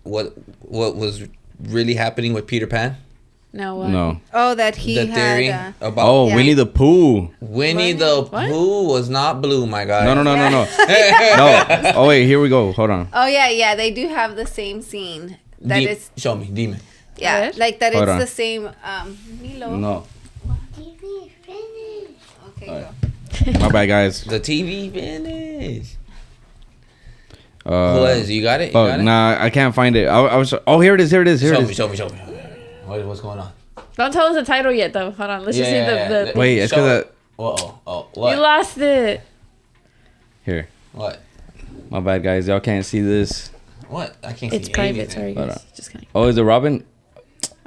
what was really happening with Peter Pan? No. No. Oh, that he The theory had. about Winnie the Pooh. Winnie the Pooh was not blue, my guy. No. No. Oh wait, here we go. Hold on. Oh yeah. They do have the same scene. That is. Show me, demon. Yeah, like that. Hold It's on. the same. Milo. No. Okay. All Go. My bad, guys. The TV finish. Who is? You got it? Nah, I can't find it. I was. Oh, here it is. Here it is. Show me. What's going on? Don't tell us the title yet, though. Hold on. Let's just see the Wait, it's because what? You lost it. here. What? My bad, guys. Y'all can't see this. What? I can't see It's private. anything. Sorry, Hold guys. on. Just kidding. Oh, is it Robin?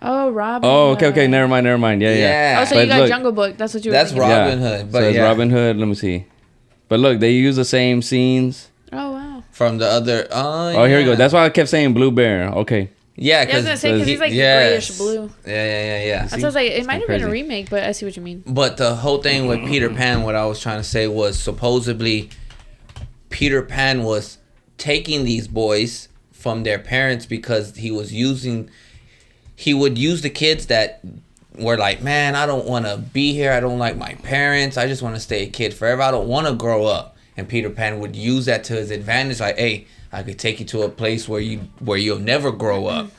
Oh, Robin. Oh, okay. Never mind. Yeah. Oh, so But you got look, Jungle Book. That's what you were That's thinking. Robin Hood. But so it's Robin Hood. Let me see. But look, they use the same scenes. Oh, wow. From the other. Oh, here we go. That's why I kept saying Blue Bear. Okay. Yeah, Yeah, I was because going to say, because he's like grayish blue. Yeah. That's what I was like, it might have been a crazy. remake, but I see what you mean. But the whole thing with Peter Pan, what I was trying to say was supposedly Peter Pan was taking these boys from their parents because he would use the kids that were like, man, I don't want to be here. I don't like my parents. I just want to stay a kid forever. I don't want to grow up. And Peter Pan would use that to his advantage. Like, hey, I could take you to a place where you'll never grow up.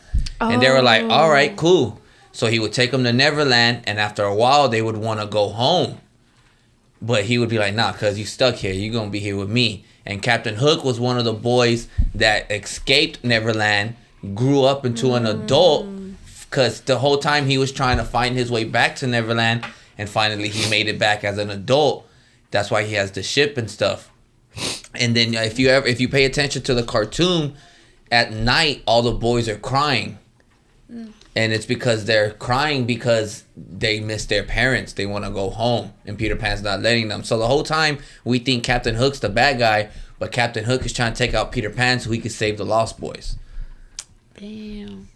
And they were like, all right, cool. So he would take them to Neverland, and after a while, they would want to go home. But he would be like, nah, because you stuck here. You're going to be here with me. And Captain Hook was one of the boys that escaped Neverland, grew up into an adult, because the whole time he was trying to find his way back to Neverland, and finally he made it back as an adult. That's why he has the ship and stuff. And then if you pay attention to the cartoon, at night all the boys are crying. And it's because they're crying because they miss their parents. They want to go home. And Peter Pan's not letting them. So the whole time we think Captain Hook's the bad guy. But Captain Hook is trying to take out Peter Pan so he can save the Lost Boys. Damn.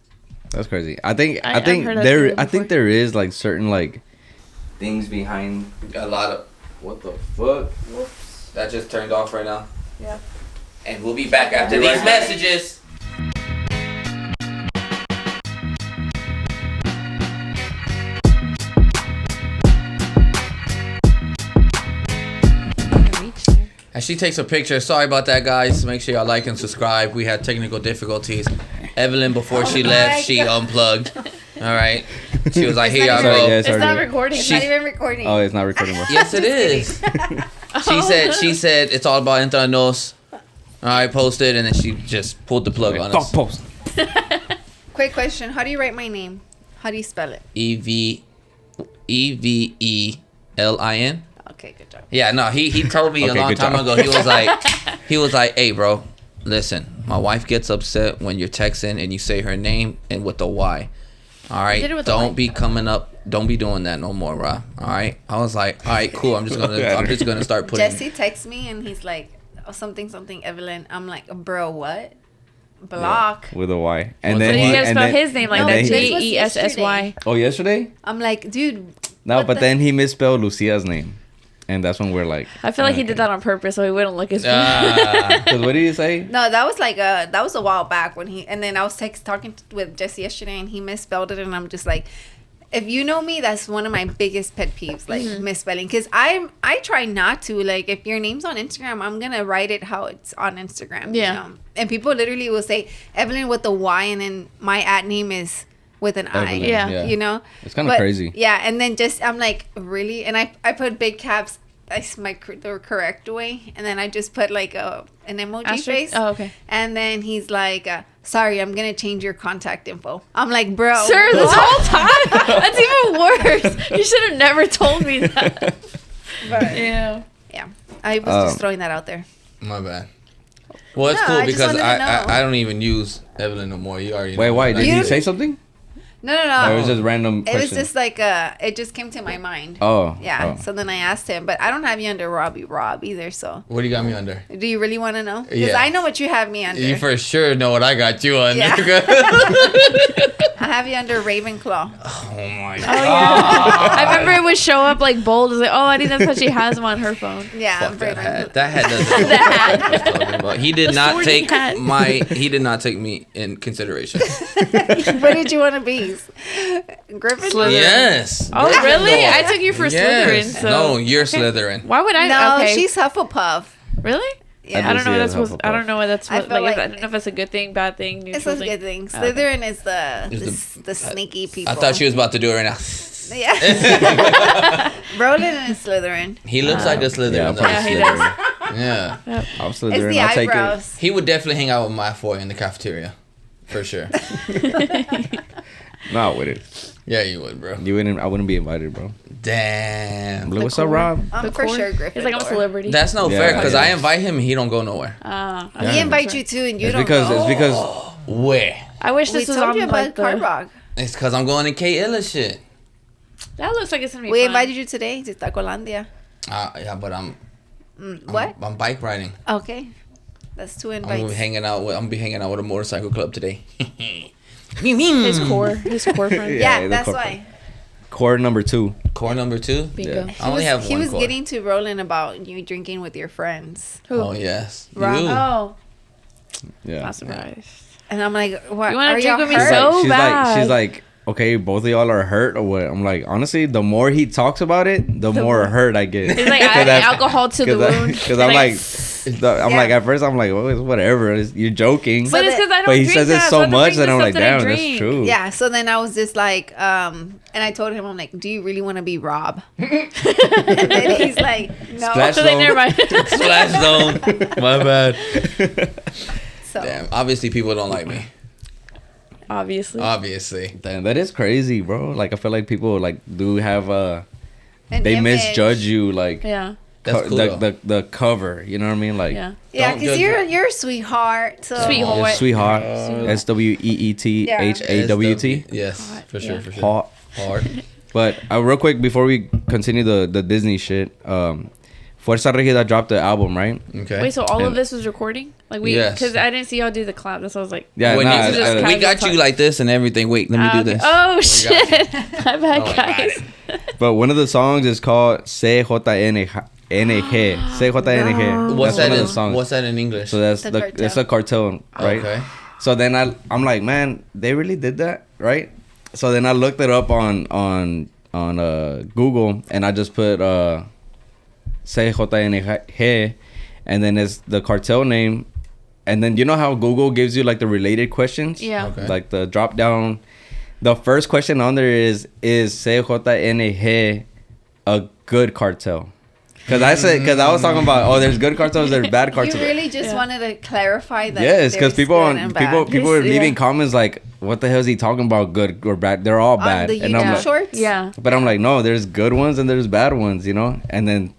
That's crazy. I think I've heard that theory there is like certain like things behind A lot of... what the fuck. Whoops. That just turned off right now. Yeah. And we'll be back after Be right these back. messages. As she takes a picture, sorry about that, guys. Make sure y'all like and subscribe. We had technical difficulties. Evelyn, before she left, she unplugged. All right. She was like, "Here y'all Sorry, go." guys. It's Sorry, not guys. recording. It's not even recording. Oh, it's not recording. Bro. Yes, it is. She said it's all about Entre Nos. All right, posted, and then she just pulled the plug on us. Post. Quick question: how do you write my name? How do you spell it? Evelin. Okay, good job. Yeah, no, he told me a Okay, long good time job. ago. He was like, "Hey, bro, listen, my wife gets upset when you're texting and you say her name and with the Y. All right, did it with the Y. don't be coming up. Don't be doing that no more, bro. All right." I was like, "All right, cool. I'm just gonna start putting." Jesse texts me and he's like, oh, something, Evelyn. I'm like, bro, what? block. with a Y. And But then So you gotta and spell then- his name like and that. then he- Jessy. Oh, yesterday? I'm like, dude. No, what but the- then he misspelled Lucia's name. And that's when we're like... I feel like he did that on purpose so he wouldn't look as Ah. Because what did you say? No, that was like that was a while back when he, and then I was talking with Jesse yesterday, and he misspelled it, and I'm just like, if you know me, that's one of my biggest pet peeves, like misspelling, because I try not to, like, if your name's on Instagram, I'm gonna write it how it's on Instagram. Yeah. You know? And people literally will say Evelyn with the Y, and then my @name is with an I. Evelyn, Yeah. You know, It's kind of crazy. Yeah, and then just I'm like, really, and I put big caps. That's the correct way, and then I just put like an emoji Asterisk? face. Oh, okay. And then he's like, "Sorry, I'm gonna change your contact info." I'm like, "Bro, Sir, this what?" whole time? That's even worse. You should have never told me that. But, Yeah. yeah, I was just throwing that out there. My bad. Well, it's No, cool I just because wanted to I know. I don't even use Evelyn no more. You already Wait, know why? that. Did You- he say something? No. Or it was just random It was question? just like it just came to my mind. Oh. Yeah. Oh. So then I asked him, but I don't have you under Robbie Rob either. So What do you got me under? do you really want to know? Because Yeah. I know what you have me under. You for sure know what I got you under. Yeah. I have you under Ravenclaw. Oh my Oh, god. yeah. I remember it would show up like bold. It's like, oh, I think that's what she has him on her phone. Yeah, Fuck that Ravenclaw. hat. That hat doesn't. The hat. What I'm talking about. He did The not sorting take hat. He did not take me in consideration. What did you want to be? Griffin? Slytherin. Yes. Oh, really? Gryffindor. I took you for Slytherin. Yes. So. No, you're Slytherin. Why would I? No, okay. she's Hufflepuff. Really? Yeah. I don't know what see that's it as supposed. I don't know what that's. I What, feel like, like- I don't know if that's a good thing, bad thing, It's neutral a good thing. Oh, okay. Slytherin is Is the sneaky people. I thought she was about to do it right now. Yeah. Roland is Slytherin. He looks like a Slytherin. Yeah, though. Yeah, he does. Yeah. I'm It's Slytherin. the I'll take it. eyebrows. He would definitely hang out with Malfoy in the cafeteria. For sure. No, I wouldn't. Yeah, you would, bro. You wouldn't. I wouldn't be invited, bro. Damn. Like, what's up, Rob? I'm The for core? sure Griffin. It's like I'm a celebrity. That's no Yeah, fair because yeah. I invite him and he don't go nowhere. He invite you too, and you don't go. It's because Where? I wish We this was told on you about like Card the. Rock. It's because I'm going to K Illa shit. That looks like it's gonna be. We fun. invited you today to Tacolandia. Yeah, but I'm What? I'm bike riding. Okay. That's two I'm gonna be invites. hanging out with a motorcycle club today. His core friend. Yeah, the that's core- why. core number 2. Core number 2. Bingo. Yeah. I only have He one was core. getting to Roland about you drinking with your friends. Who? Oh yes. Rob. You. Oh, Yeah. not surprised. And I'm like, what? You wanna are drink y'all with me hurt? so she's bad. she's like, okay, both of y'all are hurt or what? I'm like, honestly, the more he talks about it, the more hurt I get. It's like adding alcohol to the wound. Because I'm like, I'm Yeah. like, at first I'm like, well, it's whatever. You're joking. But it's because I don't But he drink says it that, so I have to much drink that the I'm stuff like, that I damn, that's drink. true. Yeah, so then I was just like, and I told him, I'm like, do you really want to be Rob? And then he's like, no. Splash So they zone. never mind. Splash zone. My bad. So, Damn. Obviously, people don't like me. Obviously. Obviously. Damn, that is crazy, bro. Like, I feel like people like do have an they image. misjudge you, like Yeah. That's cool. the cover. You know what I mean? Like, Yeah. Yeah, Don't because judge you're a sweetheart. So. Sweetheart. it's sweetheart. SWEETHAWT. Yes, for sure, Yeah. for sure. Hot. Hard. But real quick before we continue the Disney shit, Fuerza Regida dropped the album, right? Okay. Wait, so all of And- this was recording? Like we, Yes. because I didn't see y'all do the clap. That's why I was like, Yeah, Wait, nah, this is just we casual got talk. you like this and everything. Wait, let me do okay. this. Oh We got shit! My bad, Oh, I got guys. but one of the songs is called CJNG. CJNG. What's That's that one of in? the songs. What's that in English? So that's The the cartel. it's a cartel, right? Okay. So then I'm like, man, they really did that, right? So then I looked it up on Google and I just put CJNG, and then it's the cartel name, and then you know how Google gives you like the related questions, Yeah. Okay. like the drop down. The first question on there is CJNG a good cartel? Because I was talking about there's good cartels, there's bad You cartels. really just Yeah. wanted to clarify that. Yes, because there's people good and bad. people were Yeah. leaving comments like, "What the hell is he talking about? Good or bad? They're all On bad." the And I'm YouTube like, shorts. Yeah. but I'm like, no, there's good ones and there's bad ones, you know. And then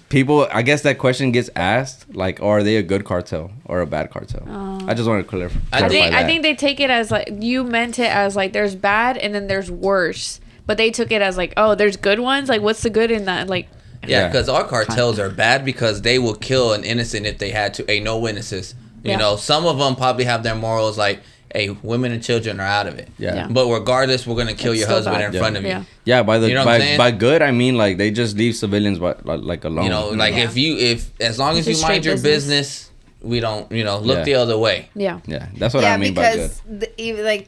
people, I guess that question gets asked like, oh, are they a good cartel or a bad cartel? I just wanted to clarify. I think- I think they take it as like you meant it as like there's bad and then there's worse, but they took it as like, oh, there's good ones. Like, what's the good in that? Like, Yeah, Yeah. because our cartels are bad because they will kill an innocent if they had to. Hey, no witnesses. You know, some of them probably have their morals like, hey, women and children are out of it. Yeah. But regardless, we're gonna kill It's your still husband bad. in front of you. Yeah, by the You know what I'm saying? by good I mean like they just leave civilians like alone. You know, like if as long as It's you a mind straight your business, we don't, look the other way. Yeah. Yeah, that's what I mean by good. because like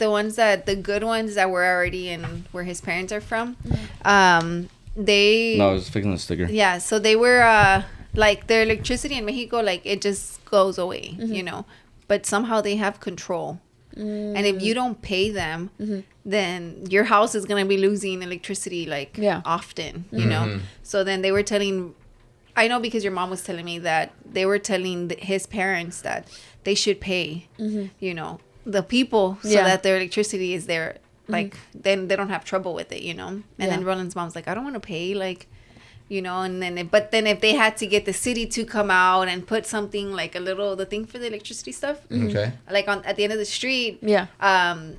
the good ones that were already in where his parents are from, they No, I was fixing the sticker. yeah, so they were like their electricity in Mexico, like it just goes away, but somehow they have control. And if you don't pay them, then your house is gonna be losing electricity often, you know. So then they were telling, I know because your mom was telling me that they were telling his parents that they should pay, the people so that their electricity is there, like then they don't have trouble with it, And then Roland's mom's like, I don't want to pay, like. And then, but then if they had to get the city to come out and put something like the thing for the electricity stuff, Okay. like at the end of the street, then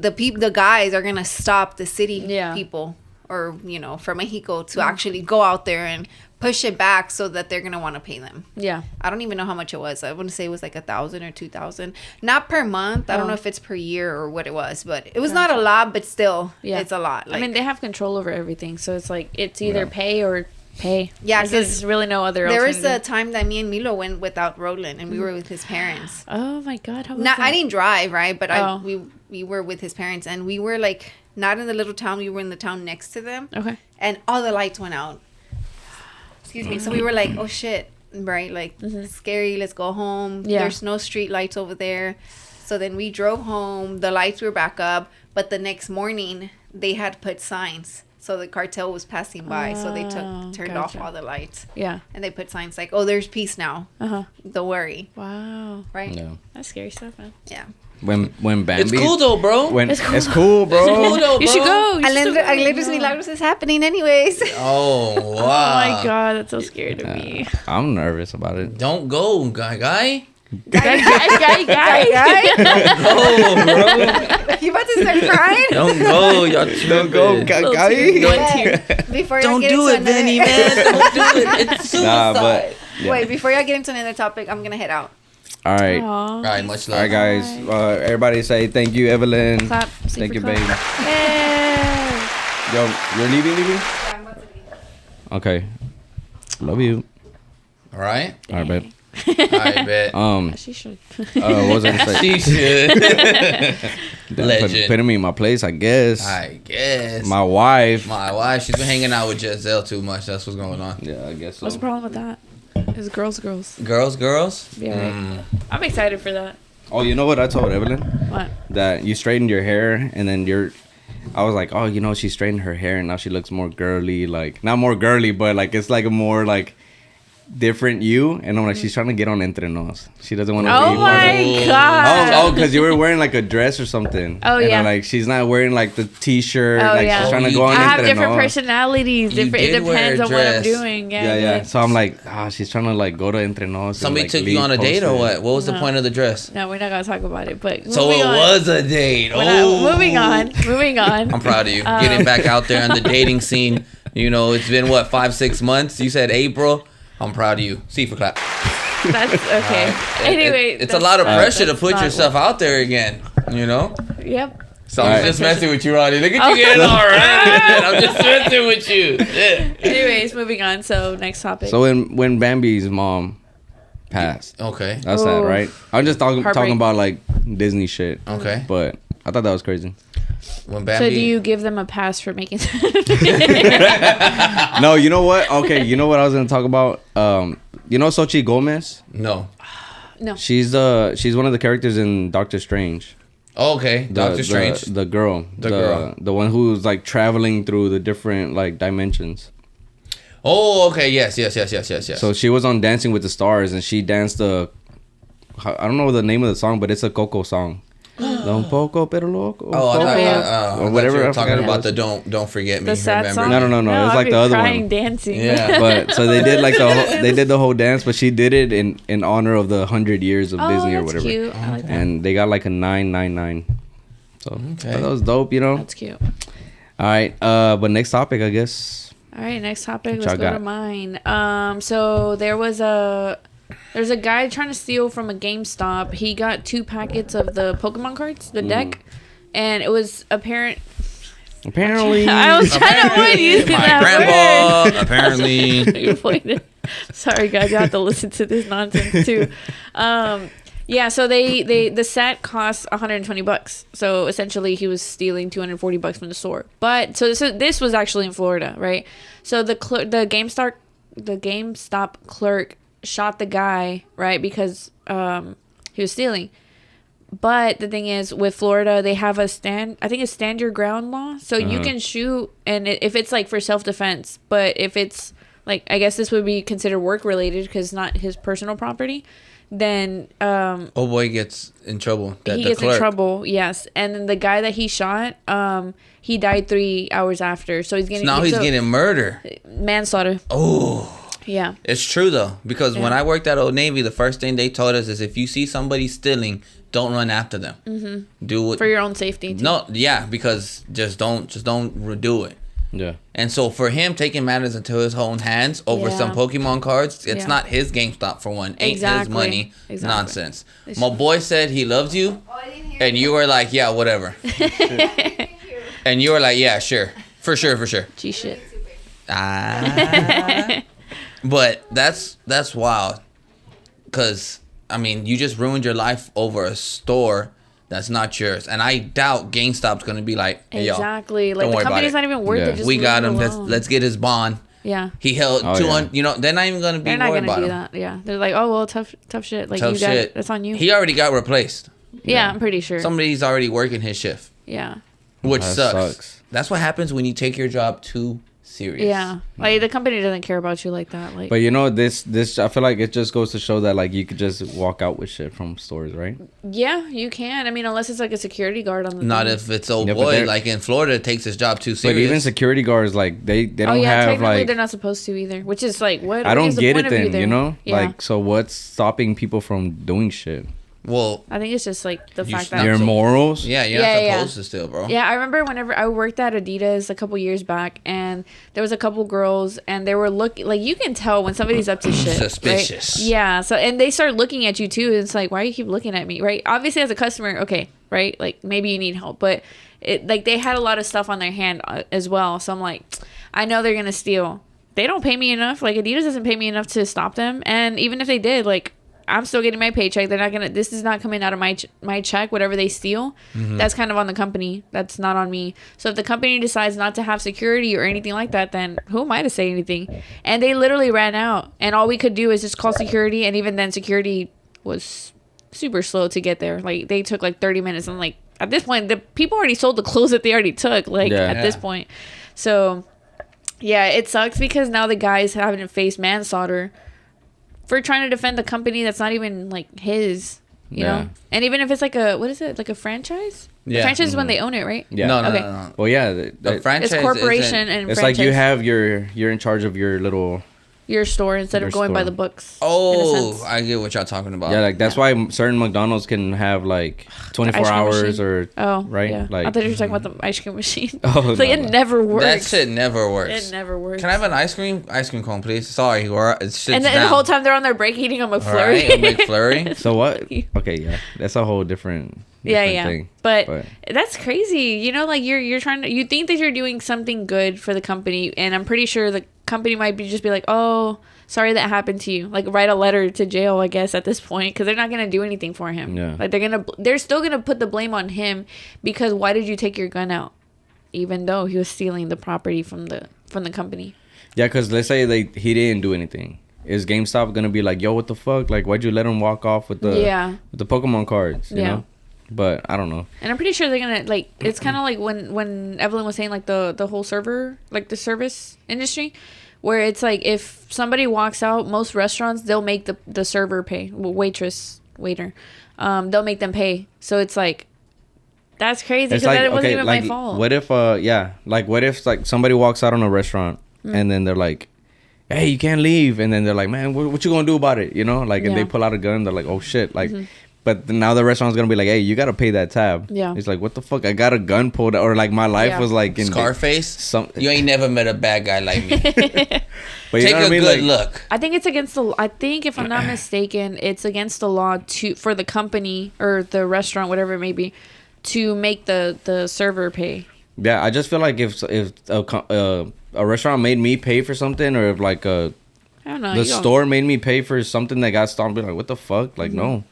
the guys are gonna stop the city Yeah. people or from Mexico to actually go out there and push it back so that they're gonna want to pay them. Yeah. I don't even know how much it was. I want to say it was like 1,000 or 2,000, not per month. I don't know if it's per year or what it was, but it was not a lot, but still, it's a lot. I mean, they have control over everything, so it's like it's either pay or pay. Yeah, there's really no other. There was alternative. a time that me and Milo went without Roland, and we were with his parents. Oh my God! How was Not, that? I didn't drive, right? But Oh. we were with his parents, and we were like not in the little town. We were in the town next to them. Okay. And all the lights went out. Excuse me. So we were like, oh shit, right? Like scary. Let's go home. Yeah. There's no street lights over there. So then we drove home. The lights were back up, but the next morning they had put signs. So the cartel was passing by, so they turned off all the lights. Yeah. And they put signs like, "Oh, there's peace now. Don't worry." Wow. Right? Yeah. That's scary stuff, man. Yeah. When Bambi. It's cool though, bro. It's cool, bro. Cool though, You should bro. go. Alendra's Milagros is happening anyways. Oh wow. Oh my God, that's so scary to me. I'm nervous about it. Don't go, guy. Guy. Oh, bro. You about to start crying? Don't go. Y'all Don't go, tripping. One tear. Before Don't y'all get do into it, Benny, man. Don't do it. It's suicide. Nah, but yeah. Wait, before y'all get into another topic, I'm gonna head out. All right. All right, much love. All right, guys. Everybody say thank you, Evelyn. Clap. Thank you, Super baby. clap. Yay. Yo, you're leaving? Yeah, I'm about to leave. Okay. Love you. All right. All right, babe. I bet. She should. What was I gonna say? She should. Legend. Putting me in my place, I guess. I guess. My wife. My wife, she's been hanging out with Giselle too much. That's what's going on. Yeah, I guess so. What's the problem with that? It's girls. Girls? Yeah. I'm excited for that. Oh, you know what I told Evelyn? What? That you straightened your hair and then I was like, oh, she straightened her hair and now she looks more girly. Like, not more girly, but like it's like a more like different you. And I'm like, she's trying to get on Entre Nos. She doesn't want to Oh be my God. Oh, because you were wearing like a dress or something. Oh, and yeah. I'm like, she's not wearing like the t-shirt. Oh, like yeah. she's trying to Oh, go on I have Entre different Nos. personalities. You Different. It did wear a depends on what I'm dress. doing. Yeah. So I'm like, she's trying to like go to Entre Nos. Somebody and, like, took you on a date or post it. what? What was the No. point of the dress? No, we're not gonna talk about it. But So moving it on. was a date. Moving on. I'm proud of you. Getting back out there on the dating scene. It's been what, 5-6 months? You said April. I'm proud of you. See for clap. That's okay. Anyway, it's a lot of pressure to that's put not yourself out there again. Yep. So I'm Alright. just messing with you, Ronnie. Look at you getting all red. I'm just messing with you. Yeah. Anyways, moving on. So next topic. So when Bambi's mom passed, Okay. that's sad, Oh. right? I'm just talking Heartbreak. about like Disney shit. Okay. But I thought that was crazy. When so Bambi. do you give them a pass for making? No, you know what? Okay, you know what I was gonna talk about. Xochitl Gomez. No. No. She's one of the characters in Doctor Strange. Oh, okay. Doctor Strange. The girl. The girl. The one who's like traveling through the different like dimensions. Oh, okay. Yes. So she was on Dancing with the Stars and she danced I don't know the name of the song, but it's a Coco song. Un poco pero loco. Oh, I thought, Or or whatever, whatever. You I were talking forgot about it the don't forget me. The sad Remember? song? No. It's I'd like be the other crying one. dancing. Yeah. But so they did like the whole dance, but she did it in honor of the 100 years of Oh, Disney or that's whatever. cute. I like that. And they got like a 999. So Okay. that was dope, That's cute. All right. But next topic, I guess. All right, next topic. What Let's y'all go to got? mine. So there was a There's a guy trying to steal from a GameStop. He got 2 packets of the Pokemon cards, the deck, and it was apparent. Apparently, I was trying to avoid using My that grandpa apparently. word. Avoid. Sorry, guys, you have to listen to this nonsense too. Yeah, so the set costs $120. So essentially, he was stealing $240 from the store. But so this was actually in Florida, right? So the GameStop clerk shot the guy, right, because he was stealing. But the thing is, with Florida, they have a stand your ground law. So you can shoot, and if it's like for self-defense, but if it's like, I guess this would be considered work related because it's not his personal property, then Oh boy gets in trouble. he gets in trouble. Yes, and then the guy that he shot, he died 3 hours after. So he's getting he's getting murder. manslaughter. Oh. Yeah. It's true though, because when I worked at Old Navy, the first thing they told us is if you see somebody stealing, don't run after them. Mm-hmm. Do it for your own safety. Too. No, yeah, because just don't do it. Yeah. And so for him taking matters into his own hands over some Pokemon cards, it's not his GameStop for one. Ain't his money. Exactly. Nonsense. My boy said he loves you, and you were like, yeah, whatever. And you were like, yeah, sure, for sure. G shit. But that's wild, because I mean, you just ruined your life over a store that's not yours, and I doubt GameStop's gonna be like, hey, exactly. Yo, like the company's not even worth it. Just we got him. Alone. Let's get his bond. Yeah. He held 200. You know, they're not even gonna be worried about him. They're not gonna do that. Yeah. They're like, oh well, tough shit. Like Tough you got shit. it. That's on you. He already got replaced. Yeah, I'm pretty sure. Somebody's already working his shift. Yeah. Which That sucks. That's what happens when you take your job too serious. Yeah. Like the company doesn't care about you like that. Like. But you know, this I feel like it just goes to show that like you could just walk out with shit from stores, right? Yeah, you can. I mean, unless it's like a security guard on the. Not thing. if it's old boy like in Florida takes his job too serious. But even security guards, like they don't have technically like they're not supposed to either. Which is like what? I don't get it then, there? you know? Yeah. Like so what's stopping people from doing shit? Well, I think it's just like the fact not that Your morals? yeah, you're not supposed to steal, bro. Yeah, I remember whenever I worked at Adidas a couple years back, and there was a couple girls, and they were looking like you can tell when somebody's up to shit. Suspicious. Right? Yeah. So and they start looking at you too. And it's like, why do you keep looking at me? Right. Obviously, as a customer, okay, right. Like maybe you need help, but it like they had a lot of stuff on their hand as well. So I'm like, I know they're gonna steal. They don't pay me enough. Like Adidas doesn't pay me enough to stop them. And even if they did, like. I'm still getting my paycheck. They're not gonna. This is not coming out of my check. Whatever they steal, that's kind of on the company. That's not on me. So if the company decides not to have security or anything like that, then who am I to say anything? And they literally ran out, and all we could do is just call security. And even then, security was super slow to get there. Like they took like 30 minutes. And like at this point, the people already sold the clothes that they already took. Like at this point, so yeah, it sucks because now the guy's having to face manslaughter. For trying to defend the company that's not even like his, you know, and even if it's like a what is it like a franchise? Yeah, the franchise is when they own it, right? Yeah. No. Well, yeah, The franchise It's corporation and it's franchise. like you have you're in charge of your little your store instead of going by the books. Oh, I get what y'all talking about. yeah, like that's why certain McDonald's can have like 24 hours machine. or right. Yeah. Like I thought you were talking about the ice cream machine. Oh, like it never works. That shit never works. It never works. Can I have an ice cream cone, please? Sorry, it's and then the whole time they're on their break eating a McFlurry. Right, a McFlurry. So what? Okay, yeah, that's a whole different thing. But that's crazy. You know, like you're trying to. You think that you're doing something good for the company, and I'm pretty sure the company might just be like, oh. Sorry that happened to you. Like write a letter to jail, I guess at this point, because they're not gonna do anything for him. Yeah. Like they're still gonna put the blame on him because why did you take your gun out, even though he was stealing the property from the company. Yeah, because let's say he didn't do anything. Is GameStop gonna be like, yo, what the fuck? Like, why'd you let him walk off with the Pokemon cards? You know. But I don't know. And I'm pretty sure they're gonna like. It's kind of like when Evelyn was saying like the whole server, like the service industry. Where it's like if somebody walks out, most restaurants they'll make the server pay, waiter, they'll make them pay. So it's like that's crazy because like, it wasn't even like, my fault. What if what if like somebody walks out on a restaurant and then they're like, hey, you can't leave, and then they're like, man, what you gonna do about it? You know, like and they pull out a gun, they're like, oh shit, like. But now the restaurant's gonna be like, hey, you gotta pay that tab. Yeah. It's like, what the fuck? I got a gun pulled, or like my life was like in Scarface. You ain't never met a bad guy like me. But Take a good look. I think it's against the. I think if I'm not mistaken, it's against the law for the company or the restaurant, whatever it may be, to make the server pay. Yeah, I just feel like if a restaurant made me pay for something, or if like I don't know, the store made me pay for something that got stopped, I'd be like, what the fuck? Like, no.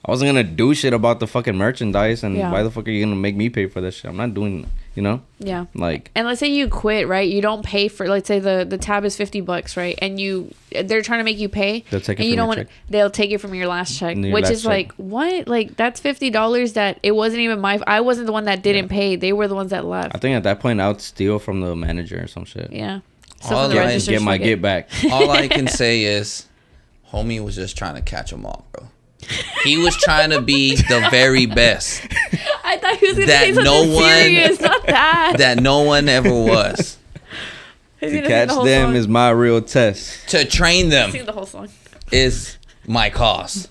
I wasn't gonna do shit about the fucking merchandise, and why the fuck are you gonna make me pay for this shit? I'm not doing, you know? Yeah. Like, and let's say you quit, right? You don't pay for, let's say the tab is $50, right? And they're trying to make you pay. They'll take it and you from don't your check. They'll take it from your last check, Your which last is check. like, what? Like, that's $50 that it wasn't even I wasn't the one that didn't pay. They were the ones that left. I think at that point I would steal from the manager or some shit. Yeah. All Get my get back. All I can say is, homie was just trying to catch them all, bro. He was trying to be the very best. I thought he was gonna say something serious, not that. That no one ever was. To catch them is my real test. To train them Sing the whole song. is my cause.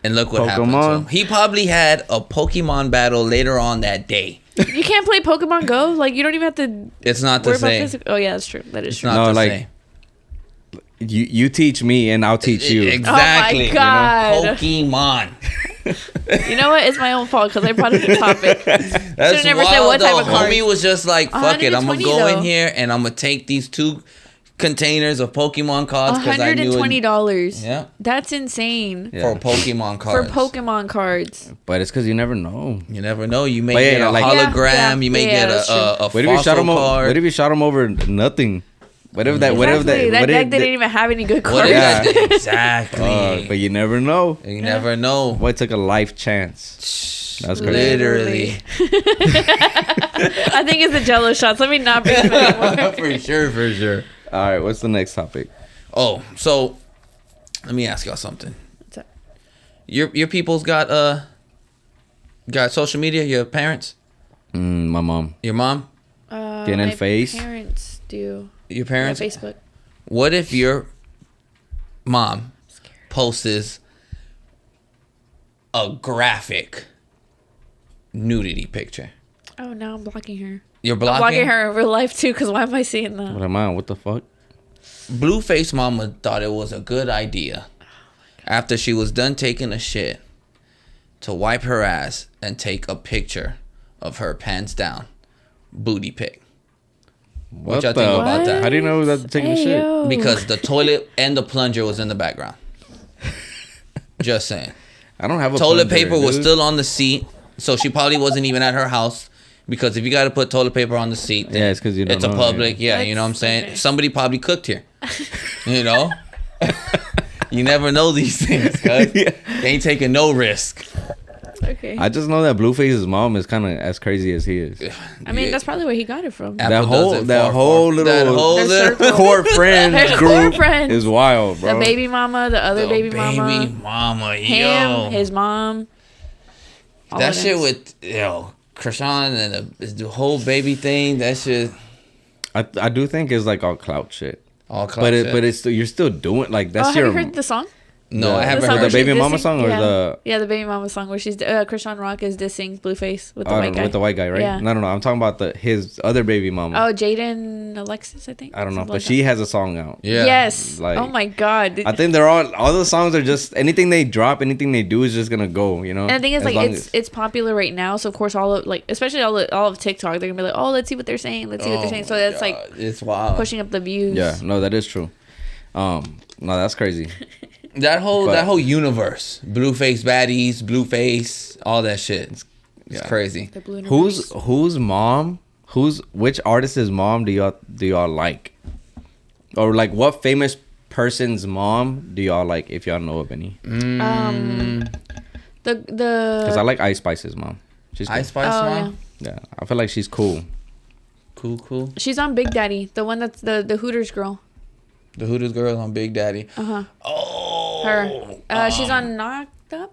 And look what happened to Pokemon. him. He probably had a Pokemon battle later on that day. You can't play Pokemon Go. Like, you don't even have to. It's not the worry about same. physical. Oh yeah, that's true. That is It's true. not No, the like, same. You teach me and I'll teach you. Exactly. Oh my God. Pokemon. You know what? It's my own fault because I brought up the topic. That's never wild, said what type though. of cards. Homie was just like, fuck it. I'm going to go 120 in here and I'm going to take these 2 containers of Pokemon cards because I knew $120. Yeah. That's insane. For Pokemon cards. For Pokemon cards. But it's because you never know. You never know. You may But get yeah, a like- hologram. You may get that's true. a What if you shot fossil him? card. What if you shot him over nothing? What if that? What if Exactly. that? That What deck if didn't even have any good What cards. if Yeah. that- Exactly. But you never know. You never know. What took a life chance? That's crazy. Literally. I think it's the Jello shots. Let me not bring them anymore. For sure. All right, what's the next topic? Oh, so let me ask y'all something. What's up? Your people's got social media. Your parents, My mom. your mom, Getting in My face? parents do. your parents. Yeah, Facebook. What if your mom posts a graphic nudity picture? Oh, now I'm blocking her. You're I'm blocking, blocking her in real life too, because why am I seeing that? What am I? What the fuck? Blueface mama thought it was a good idea after she was done taking a shit to wipe her ass and take a picture of her pants down booty pic. What y'all think about that? How do you know that's taking a shit? yo. Because the toilet and the plunger was in the background. Just saying. I don't have a Toilet plunger, paper was dude. still on the seat, so she probably wasn't even at her house. Because if you got to put toilet paper on the seat, then Yeah, it's 'cause you don't it's a know, public. Yeah, you know what I'm saying. Okay. Somebody probably cooked here. You know, you never know these things. Cause they ain't taking no risk. Okay. I just know that Blueface's mom is kind of as crazy as he is. I mean, that's probably where he got it from. Apple doesn't That fall whole far. That little whole Their little circle. core friend Their group core friends. is wild, bro. The baby mama, the other baby baby mama, mama, yo. him, his mom. all That of them. shit with Krishan and the whole baby thing. That shit I do think it's like all clout shit. all clout shit. But it's still, you're still doing like that's Have your you heard the song? no, I haven't The song heard where the she's baby mama dissing- song or yeah. the Yeah, the baby mama song where she's Krishan Rock is dissing Blueface with the white guy. with the white guy, right? Yeah. No, I'm talking about his other baby mama. Oh, Jaden Alexis, I think. I don't know, Something but like she that. has a song out. Yeah. Yes. Like- Oh my god. I think they're all the songs are just anything they drop, anything they do is just gonna go, you know. And the thing is, As like, long it's as- it's popular right now, so of course all of especially all of TikTok, they're gonna be like, oh, let's see what they're saying, let's see what they're saying. So that's like it's wild. pushing up the views. yeah, no, that is true. No, that's crazy. That whole But- that whole universe, Blueface baddies, Blueface, all that shit. It's Yeah. crazy. The blue and Whose mom? Which artist's mom do y'all like? Or like what famous person's mom do y'all like if y'all know of any? the Because I like Ice Spice's mom. She's cool. Ice Spice Oh, mom. Yeah, I feel like she's cool. Cool. she's on Big Daddy, the one that's the Hooters girl. The Hooters girl on Big Daddy. Uh-huh. Oh, Her. She's on Knocked Up,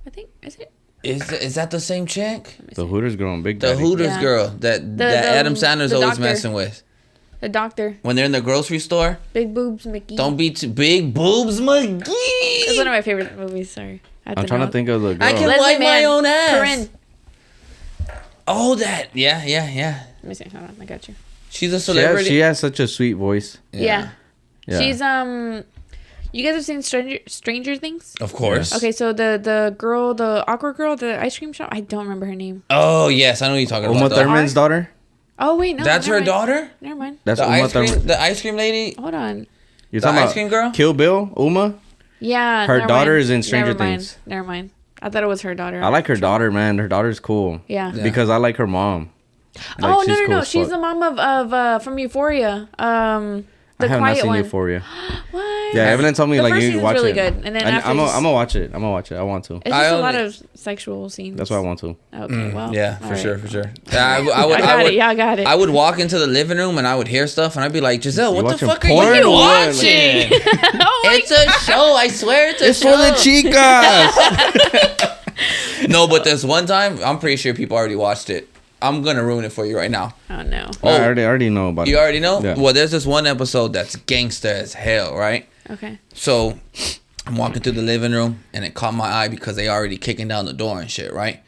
I think. Is it? is that the same chick? The Hooters girl and Big The Daddy. Hooters Yeah. girl that The Adam Sandler's the always doctor. messing with. The doctor. When they're in the grocery store. Big boobs, Mickey. Don't be too big boobs, McGee. It's one of my favorite movies. Sorry. I'm trying to think of the girl. I can Leslie wipe my Mann. own ass. Corinne. Oh, that. Yeah. Let me see. Hold on. I got you. She's a celebrity. She has such a sweet voice. Yeah. Yeah. She's you guys have seen Stranger Things? Of course. Okay, so the girl, the awkward girl, the ice cream shop. I don't remember her name. Oh yes, I know what you're talking Uma about. Thurman's daughter. Oh wait, no. That's never her mind. daughter. Never mind. That's The Uma ice cream. Thurman. The ice cream lady. Hold on. You're The talking ice about cream girl? Kill Bill. Uma. Yeah. Her never daughter mind. is in Stranger Never mind. Things. Never mind. I thought it was her daughter. I like her daughter, man. Her daughter's cool. Yeah. Yeah. Because I like her mom. Like, Oh she's cool no! as She's fuck. the mom of from Euphoria. The I have not quiet seen one. Euphoria. What? Yeah, Evelyn told me The like first you season's watch really it. good, and then after I'm just- gonna watch it. I'm gonna watch it. I want to. It's just a lot of sexual scenes. That's why I want to. Okay, well. Yeah, all for right. sure, for sure. Yeah, I would. I got it. Yeah, I got it. I would walk into the living room and I would hear stuff and I'd be like, Giselle, You what the watching fuck are porn you or what? watching? Oh my It's a show. I swear it's a It's show. for the chicas. No, but this one time, I'm pretty sure people already watched it. I'm gonna ruin it for you right now. Oh no. I already know about You it. already know? Yeah. Well, there's this one episode that's gangster as hell, right? Okay. So I'm walking through the living room and it caught my eye because they already kicking down the door and shit, right?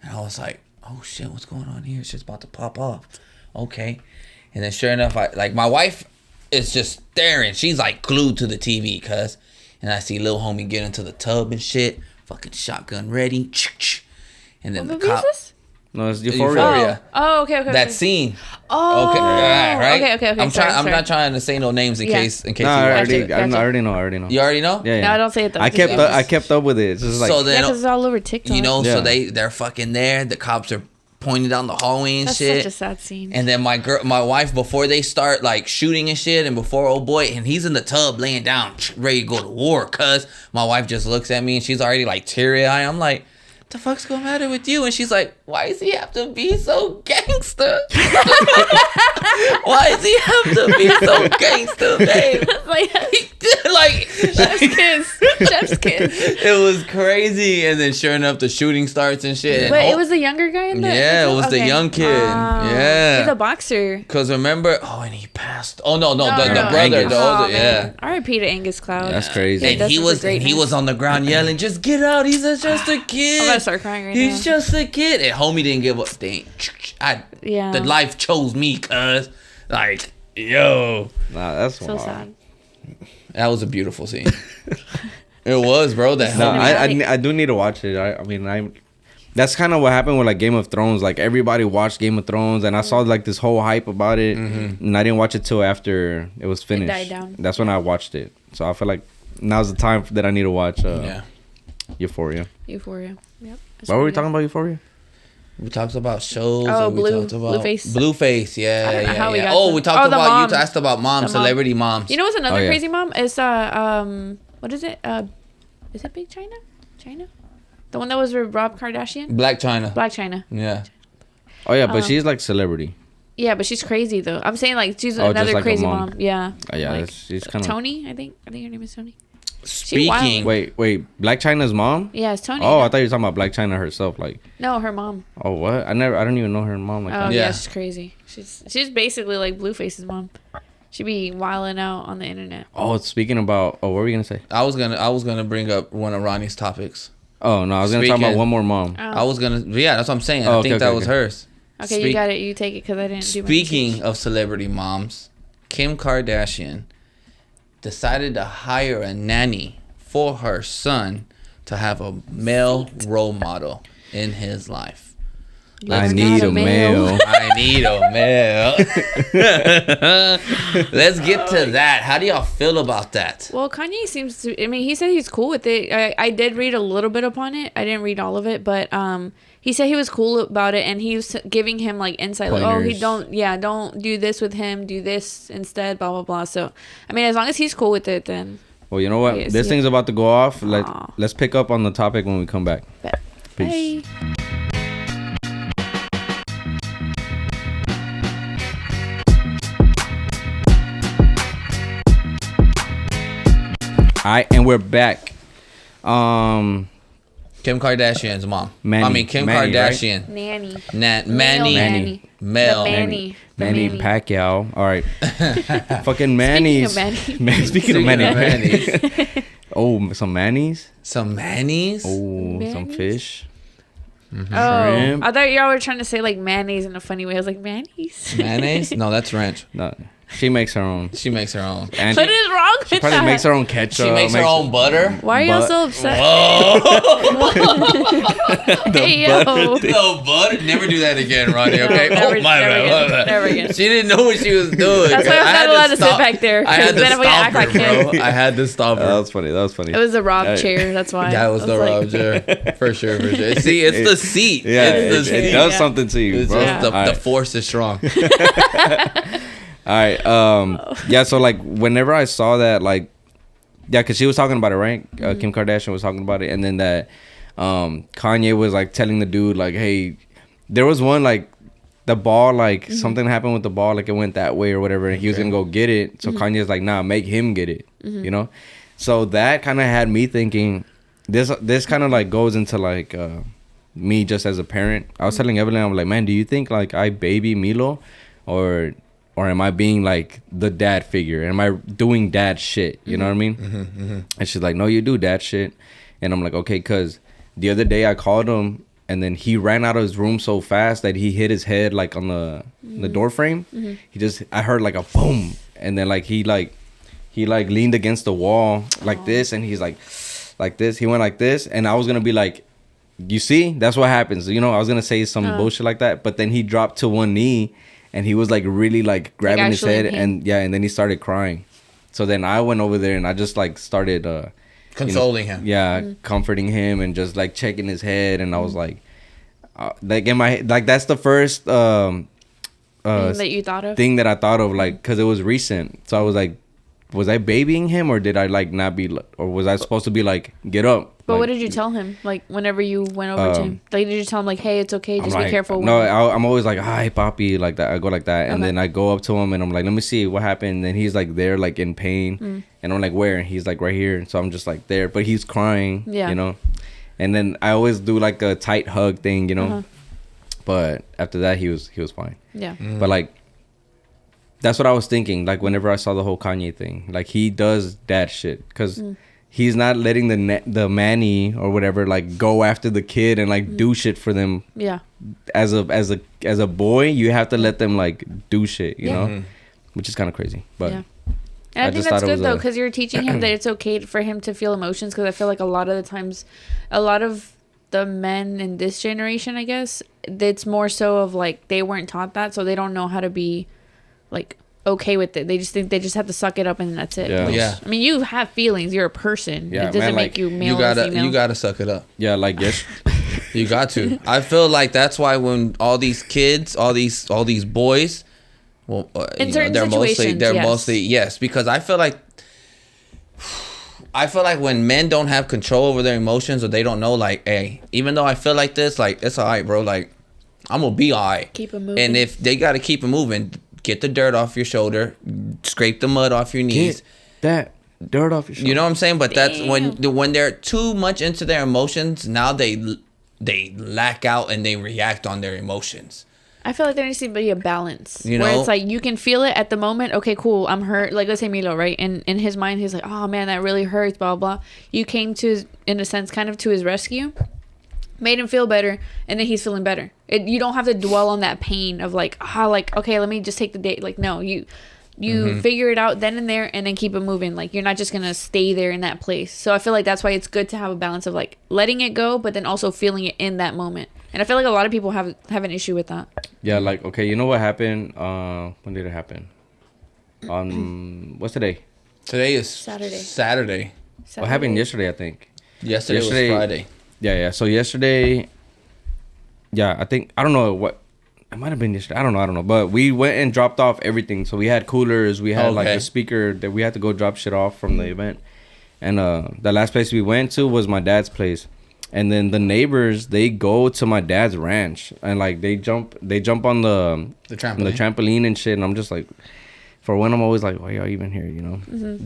And I was like, oh shit, what's going on here? Shit's about to pop off. Okay. And then sure enough, my wife is just staring. She's like glued to the TV, cuz. And I see little homie get into the tub and shit. Fucking shotgun ready. And then What the movie is cop. this? No, it's Euphoria. Euphoria. Oh, okay. That scene. Oh. Okay, yeah, right. Okay. I'm sorry, I'm sorry. not trying to say no names in Yeah. case No, you I watch it. Gotcha. already know. You already know? Yeah. No, don't say it though. I kept up with it. It's just like So then, Yeah, because it's all over TikTok. you know, Yeah. so they're fucking there. The cops are pointing down the hallway and That's shit. such a sad scene. And then my wife, before they start like shooting and shit, and before old boy, and he's in the tub laying down, ready to go to war. Cause my wife just looks at me and she's already like teary eyed. I'm like, the fuck's going matter with you? And she's like, why does he have to be so gangster? Why does he have to be so gangster, babe? like Chef's kiss. it was crazy. And then sure enough, the shooting starts and shit. And But it was the younger guy in the. Yeah, it was the young kid. Yeah. He's a boxer. Cause remember, and he passed. Oh no, the No. brother, Angus. the older, yeah. Man. R.I.P. to Angus Cloud. That's crazy. Yeah, And that's he just was a greatness. he was on the ground yelling, "Just get out! He's just a kid. I'm gonna start crying right He's now. just a kid." And homie didn't give up. Yeah. The life chose me, cuz like, yo, Nah, that's So wild. sad. that was a beautiful scene. It was, bro. That No, homie. I do need to watch it. I mean, that's kind of what happened with like Game of Thrones. Like everybody watched Game of Thrones, and I saw like this whole hype about it, and I didn't watch it till after it was finished. died down. That's when I watched it. So I feel like now's the time that I need to watch Yeah. Euphoria. Euphoria. Yep. Why were we talking about Euphoria? We talked about shows. Oh, and we Blue- talked about Blueface. Blueface, yeah, I don't know yeah, how we yeah. got Oh, to- we talked the about mom. you asked about moms, The mom. celebrity moms. You know what's another Oh, yeah. crazy mom? Is what is it? Is it Big China? China? The one that was with Rob Kardashian? Black China. Black China. Yeah. Oh yeah, but she's like celebrity. Yeah, but she's crazy though. I'm saying like she's Oh, just another like a crazy mom. mom. Yeah. Yeah, Like, she's kind of. Tony, I think her name is Tony. Speaking. Wait, Black China's mom? Yeah, it's Tony. Oh, yeah. I thought you were talking about Black China herself. Like, No, her mom. oh what? I don't even know her mom like Oh that. yeah. Yeah. She's crazy. She's basically like Blueface's mom. She be wilding out on the internet. Oh, speaking about, what were we gonna say? I was gonna bring up one of Ronnie's topics. Oh no, I was gonna talk about Speaking- one more mom. Oh. I was gonna, yeah, that's what I'm saying. Oh, I think okay, that okay, was okay. hers. Okay, you Speak- got it. You take it because I didn't do my Speaking research. of celebrity moms, Kim Kardashian decided to hire a nanny for her son to have a male role model in his life. I You're need not a male. I need a male. Let's get to that. How do y'all feel about that? Well, Kanye seems to. I mean, he said he's cool with it. I did read a little bit upon it. I didn't read all of it, but he said he was cool about it, and he was giving him like insight, like, oh, he Pointers. don't do this with him, do this instead, blah blah blah. So, I mean, as long as he's cool with it, then. Well, you know what? Yes, This yeah. thing's about to go off. Aw. Let's pick up on the topic when we come back. Bet. Peace. Bye. All right, and we're back. Kim Kardashian's mom. Manny. I mean, Kim Manny, Kardashian. Nanny. Manny. Manny. Mel. The Manny. Manny Manny. Pacquiao. All right. Fucking Manny's. Speaking of Manny. Oh, some Manny's. Some Manny's. Oh, some Manny's? fish. Oh, Shrimp. I thought y'all were trying to say like mayonnaise in a funny way. I was like, mayonnaise? Mayonnaise? No, that's ranch. No, she makes her own. She makes her own. And What is wrong with she probably that? makes her own ketchup. She makes her own butter. Why are y'all But- so upset? Oh, Hey, yo. no butter. Never do that again, Ronnie. Okay. never- Oh my never bad. again. Never again. She didn't know what she was doing. That's why I'm I not had allowed to sit stop- back there, I had 'cause to then I'm gonna stop act like her, bro. him. I had to stop her. That was funny. That was funny. It was a Rob Hey. chair. That's why. That was I the like, Rob chair. For sure, for sure. See, it's the seat. Yeah, It's the it seat. does Yeah. something to you, It's bro. just the All right. force is strong. All right. Yeah. So like, whenever I saw that, like, yeah, cause she was talking about it, right? Kim Kardashian was talking about it, and then that Kanye was like telling the dude, like, hey, there was one like the ball, like something happened with the ball, like it went that way or whatever, and he was gonna go get it. So Kanye's like, nah, make him get it, you know. So that kind of had me thinking. This kind of like goes into like me just as a parent. I was telling Evelyn, I'm like, man, do you think like I baby Milo, or am I being like the dad figure? Am I doing dad shit? You know what I mean? And she's like, no, you do dad shit. And I'm like, okay, cause the other day I called him, and then he ran out of his room so fast that he hit his head like on the door frame. I heard like a boom, and then like he leaned against the wall like this, and he's like this. He went like this, and I was gonna be like, you see, that's what happens. You know, I was gonna say some bullshit like that, but then he dropped to one knee, and he was like really like grabbing his actually head, in pain? and then he started crying. So then I went over there and I just like started Consoling him. yeah, comforting him and just like checking his head, and I was like in my head, like that's the first that you thought of? thing that I thought of, like, because it was recent. So I was like, was I babying him, or did I like not be, or was I supposed to be like, get up? But like, what did you tell him? Like whenever you went over to him, like did you tell him like, hey, it's okay, I'm just like, be careful? No, when- I'm always like, hi, papi, like that. I go like that, and Okay. then I go up to him and I'm like, let me see what happened. And he's like there, like in pain, and I'm like, where? And he's like right here. So I'm just like there, but he's crying, Yeah. you know. And then I always do like a tight hug thing, you know. Uh-huh. But after that, he was fine. Yeah. But like, that's what I was thinking. Like whenever I saw the whole Kanye thing, like he does that shit because he's not letting the Manny or whatever like go after the kid and like do shit for them. Yeah. As a boy, you have to let them like do shit, you Yeah. know, which is kind of crazy. But Yeah. And I, I think just that's thought it good was though, a- because you're teaching him that it's okay for him to feel emotions. Because I feel like a lot of the times, a lot of the men in this generation, I guess, it's more so of like they weren't taught that, so they don't know how to be like okay with it. They just think they just have to suck it up and that's it. Yeah. Yeah. I mean, you have feelings. You're a person. Yeah, It doesn't man, make like, you male or female. You gotta suck it up. yeah, like yes, You got to. I feel like that's why when all these kids, all these boys, well, In certain they're situations, yes. mostly yes, because I feel like when men don't have control over their emotions or they don't know, like, hey, even though I feel like this, like, it's all right, bro. Like, I'm gonna be all right. Keep it moving. And if they gotta keep it moving, get the dirt off your shoulder, scrape the mud off your knees. get that dirt off your shoulder. You know what I'm saying? But that's when Damn. they're too much into their emotions. Now they lack out and they react on their emotions. I feel like there needs to be a balance. You where know? it's like you can feel it at the moment. Okay, cool. I'm hurt. Like let's say Milo, right? And in his mind, he's like, oh man, that really hurts. Blah blah. You came to his, in a sense, kind of to his rescue, made him feel better, and then he's feeling better. You don't have to dwell on that pain of like, like okay, let me just take the day. Like no, you figure it out then and there, and then keep it moving. Like you're not just gonna stay there in that place. So I feel like that's why it's good to have a balance of like letting it go, but then also feeling it in that moment. And I feel like a lot of people have an issue with that. Yeah, like okay, you know what happened? When did it happen? What's today? Today is Saturday. What happened yesterday? I think. Yesterday was Friday. Yeah. So yesterday, yeah, I think I don't know what it might have been yesterday. I don't know. But we went and dropped off everything. So we had coolers. We had like Okay. a speaker that we had to go drop shit off from the event. And the last place we went to was my dad's place. And then the neighbors, they go to my dad's ranch and like they jump on the The trampoline. on the trampoline and shit. And I'm just like, for one, I'm always like, why y'all even here, you know?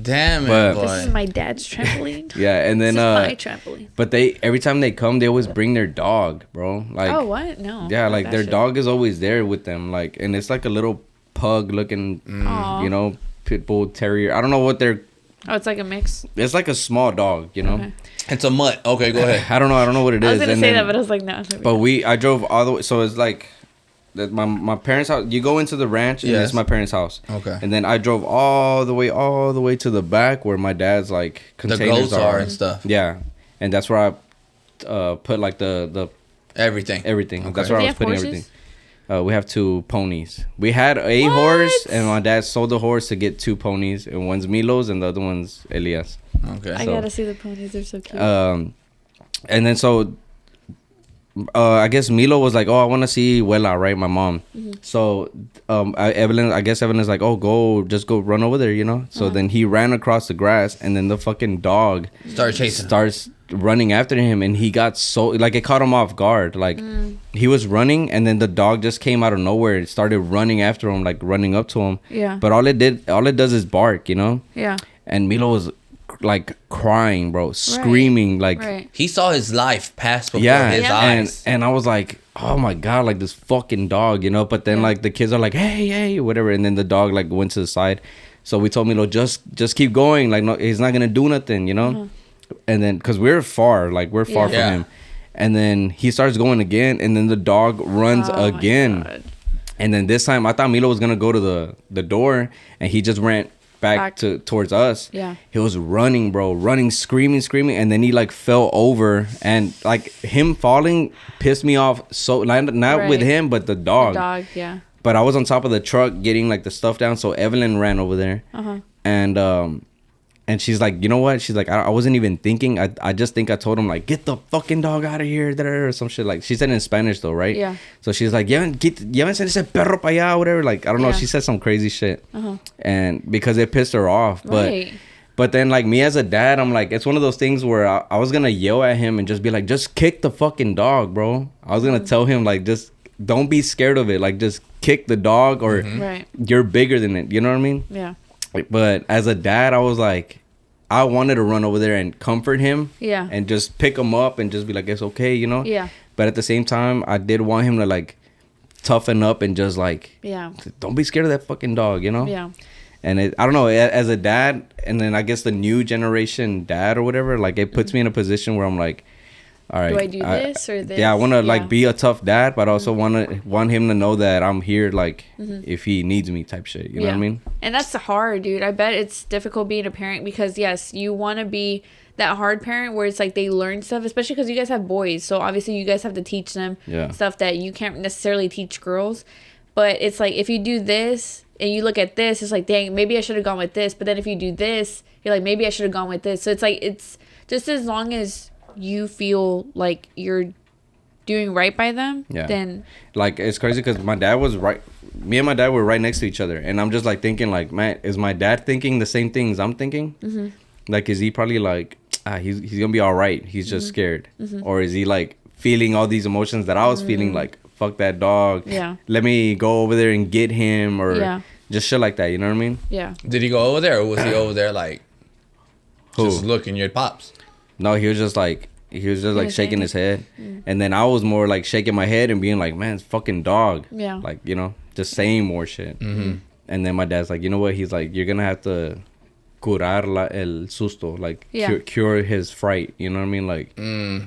Damn it, But- boy. This is my dad's trampoline. Yeah, and then This is my trampoline. but they every time they come, they always bring their dog, bro. Like, Oh, what? No. yeah, not like that their shit. dog is always there with them, like, and it's like a little pug looking, Aw. you know, pit bull terrier. I don't know what they're. Oh, it's like a mix. It's like a small dog, you know. Okay. It's a mutt. Okay, go ahead. I don't know what it is. I was gonna and say then- that, but I was like, no. But I drove all the way. So it's like that my parents' house. You go into the ranch, and Yes. it's my parents' house. Okay. And then I drove all the way to the back where my dad's like The containers goats are and stuff. Yeah, and that's where I put like the Everything. everything. Okay. That's where Do I you was have putting horses? everything. We have 2 ponies. We had a horse, and my dad sold the horse to get 2 ponies, and one's Milo's and the other one's Elias. Okay. I so- gotta see the ponies. They're so cute. And then so I guess Milo was like, oh, I want to see Wella, right? My mom. So I guess Evelyn's like, oh, just go run over there, you know? So then he ran across the grass, and then the fucking dog Start chasing. starts running after him, and he got so, like, it caught him off guard. Like, he was running, and then the dog just came out of nowhere and started running after him, like, running up to him. Yeah. But all it does is bark, you know? Yeah. And Milo was, like, crying, bro, screaming, like... Right. He saw his life pass before Yeah, his eyes. and I was like, oh my god, like this fucking dog, you know. But then like the kids are like, hey, whatever, and then the dog like went to the side. So we told Milo, just keep going, like no, he's not gonna do nothing, you know. And then because we're far from Yeah. him, and then he starts going again, and then the dog runs Oh my again, God. and then this time I thought Milo was gonna go to the door, and he just ran back towards us. Yeah. He was running, bro, screaming, and then he like fell over, and like him falling pissed me off so not with Right. him but the dog. The dog, yeah. But I was on top of the truck getting like the stuff down, so Evelyn ran over there. And she's like, you know what? She's like, I wasn't even thinking. I just think I told him like, get the fucking dog out of here, or some shit. Like she said in Spanish though, right? Yeah. So she's like, lleven ese perro pa allá, whatever. Like I don't know. Yeah. She said some crazy shit, and because it pissed her off. But Right. but then like me as a dad, I'm like, it's one of those things where I was gonna yell at him and just be like, just kick the fucking dog, bro. I was gonna tell him like, just don't be scared of it. Like just kick the dog, or Right. you're bigger than it. You know what I mean? Yeah. But as a dad, I was like, I wanted to run over there and comfort him. Yeah. And just pick him up and just be like, it's okay, you know? Yeah. But at the same time, I did want him to like toughen up and just like, Yeah. don't be scared of that fucking dog, you know? Yeah. And I don't know, as a dad, and then I guess the new generation dad or whatever, like it puts me in a position where I'm like, all right. Do I do this or this? Yeah, I want to Yeah. like be a tough dad, but I also want him to know that I'm here, like if he needs me, type shit. You know what I mean? And that's hard, dude. I bet it's difficult being a parent because, yes, you want to be that hard parent where it's like they learn stuff, especially because you guys have boys. So obviously you guys have to teach them stuff that you can't necessarily teach girls. But it's like if you do this and you look at this, it's like, dang, maybe I should have gone with this. But then if you do this, you're like, maybe I should have gone with this. So it's like, it's just as long as you feel like you're doing right by them, then like it's crazy because me and my dad were right next to each other, and I'm just like thinking like, man, is my dad thinking the same things I'm thinking? Like, is he probably like, he's gonna be all right, he's just scared, or is he like feeling all these emotions that I was feeling, like fuck that dog, let me go over there and get him, or just shit like that, you know what I mean? Did he go over there, or was he over there like just looking your pops? No, he was just like shaking his head, and then I was more like shaking my head and being like, man, it's fucking dog, like, you know, just saying more shit. And then my dad's like, you know what, he's like, you're gonna have to curar el susto, like cure his fright, you know what I mean? Like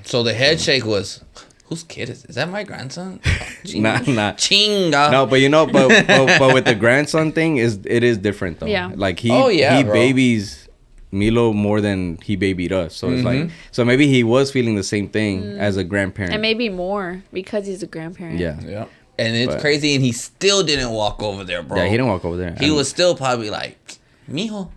So the head shake was, whose kid is that? My grandson? nah Chinga. no, but you know, but with the grandson thing, it is different though. Like he bro. babies Milo more than he babied us, so it's like, so maybe he was feeling the same thing as a grandparent, and maybe more because he's a grandparent. Yeah. And it's crazy, and he still didn't walk over there, bro. Yeah, he didn't walk over there. He was still probably like, mijo.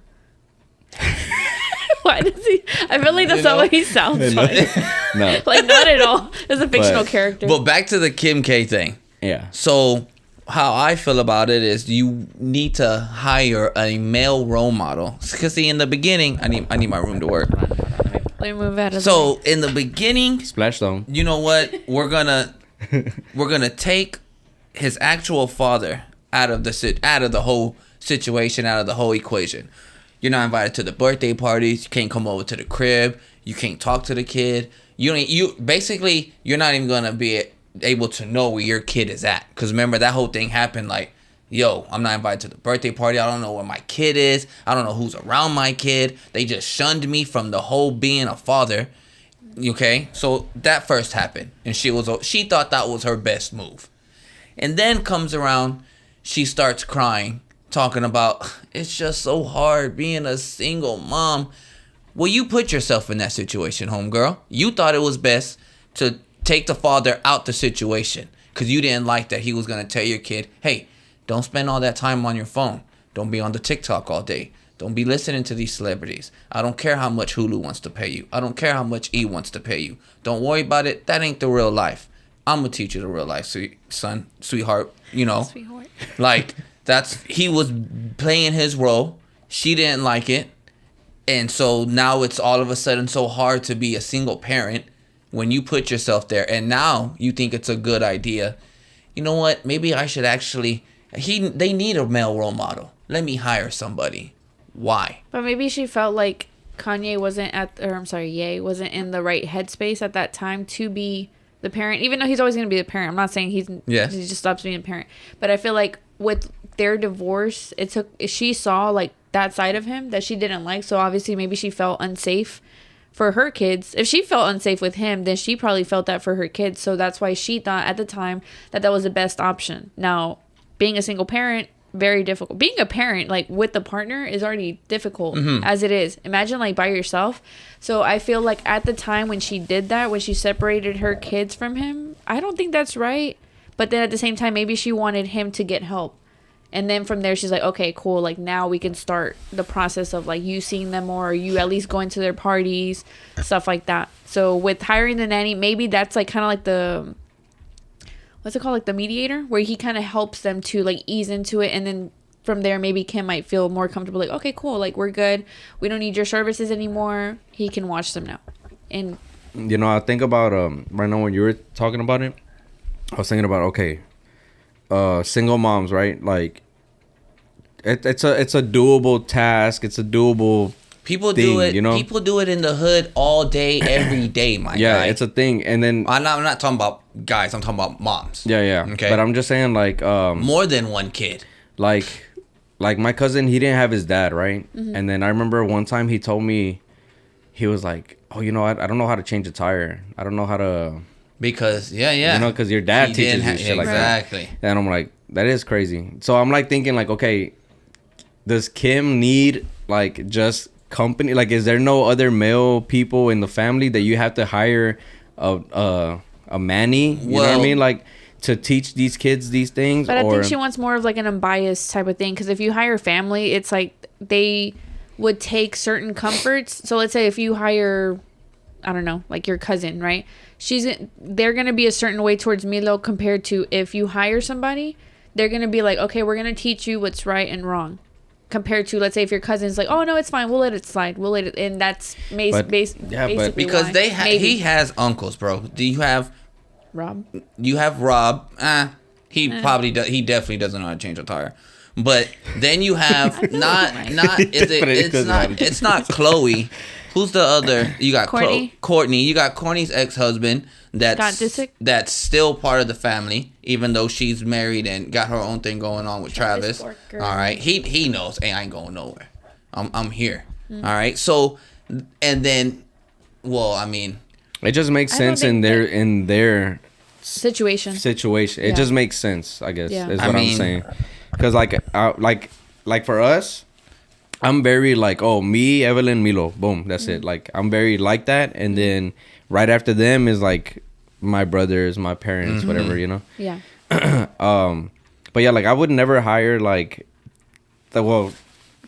Why does he? I feel like that's not what he sounds like. No. Like, not at all. It's a fictional character. But back to the Kim K thing. Yeah. So how I feel about it is you need to hire a male role model. Because see, in the beginning, I need my room to work. Let me move out of So in the beginning, Splash Zone. you know what? We're gonna take his actual father out of the whole situation out of the whole equation. You're not invited to the birthday parties. You can't come over to the crib. You can't talk to the kid. You're not even gonna be able to know where your kid is at. Cause remember that whole thing happened. Like, yo, I'm not invited to the birthday party. I don't know where my kid is. I don't know who's around my kid. They just shunned me from the whole being a father. Okay, so that first happened, and she thought that was her best move, and then comes around, she starts crying, talking about it's just so hard being a single mom. Well, you put yourself in that situation, homegirl. You thought it was best to take the father out the situation because you didn't like that he was going to tell your kid, hey, don't spend all that time on your phone. Don't be on the TikTok all day. Don't be listening to these celebrities. I don't care how much Hulu wants to pay you. I don't care how much E wants to pay you. Don't worry about it. That ain't the real life. I'm going to teach you the real life, sweetheart, you know. Sweetheart. Like, he was playing his role. She didn't like it. And so now it's all of a sudden so hard to be a single parent when you put yourself there. And now you think it's a good idea. You know what? Maybe I should actually... They need a male role model. Let me hire somebody. Why? But maybe she felt like Ye wasn't in the right headspace at that time to be the parent. Even though he's always going to be the parent. I'm not saying he just stops being a parent. But I feel like with their divorce, she saw like that side of him that she didn't like. So obviously maybe she felt unsafe for her kids. If she felt unsafe with him, then she probably felt that for her kids. So that's why she thought at the time that was the best option. Now, being a single parent, very difficult. Being a parent, like with the partner, is already difficult as it is. Imagine like by yourself. So I feel like at the time when she did that, when she separated her kids from him, I don't think that's right. But then at the same time, maybe she wanted him to get help. And then from there, she's like, okay, cool. Like now we can start the process of like you seeing them more, or you at least going to their parties, stuff like that. So with hiring the nanny, maybe that's like kind of like the, what's it called? Like the mediator, where he kind of helps them to like ease into it. And then from there, maybe Kim might feel more comfortable. Like, okay, cool. Like we're good. We don't need your services anymore. He can watch them now. And you know, I think about right now when you were talking about it, I was thinking about, okay, single moms, right? Like it's a doable task. It's a doable people thing, do it. You know, people do it in the hood all day, every day, my guy. It's a thing. And then I'm not talking about guys. I'm talking about moms. Yeah. Okay, but I'm just saying, like, more than one kid. Like my cousin, he didn't have his dad, right? And then I remember one time he told me, he was like, oh, you know, I don't know how to change a tire. I don't know how to. Because you know, because your dad teaches you shit like that. Exactly. And I'm like, that is crazy. So I'm like thinking like, okay, does Kim need like just company? Like, is there no other male people in the family that you have to hire a manny? You know what I mean? Like to teach these kids these things. But I think she wants more of like an unbiased type of thing. Because if you hire family, it's like they would take certain comforts. So let's say if you hire, I don't know, like your cousin, right? They're going to be a certain way towards Milo compared to if you hire somebody, they're going to be like, okay, we're going to teach you what's right and wrong. Compared to, let's say, if your cousin's like, oh, no, it's fine. We'll let it slide. We'll let it. And that's basically because why. He has uncles, bro. Do you have Rob? You have Rob. Probably does. He definitely doesn't know how to change a tire. But then you have it's not Chloe. Who's the other? You got Courtney. You got Courtney's ex-husband. That's still part of the family, even though she's married and got her own thing going on with Travis. All right, he knows. Hey, I ain't going nowhere. I'm here. All right. So, and then, well, I mean, it just makes sense in their situation. It just makes sense, I guess. Is what I'm saying. Because like for us, I'm very like, oh, me, Evelyn, Milo, boom, that's it. Like I'm very like that, and then right after them is like my brothers, my parents, whatever, you know. Yeah. But yeah, like I would never hire like, you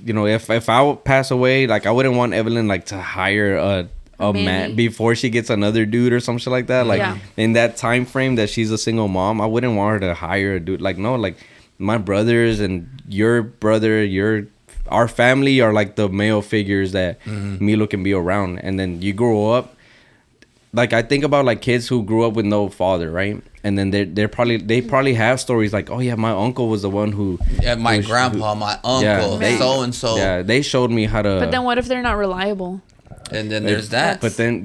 know, if I would pass away, like I wouldn't want Evelyn like to hire a man before she gets another dude or some shit like that. Like in that time frame that she's a single mom, I wouldn't want her to hire a dude. Like no, like my brothers and your brother, our family are like the male figures that Milo can be around. And then you grow up, like I think about like kids who grew up with no father, right? And then they probably have stories like, oh yeah, my uncle was the one who. Yeah, my grandpa, my uncle, so and so. Yeah, they showed me how to. But then what if they're not reliable? And then there's that. But then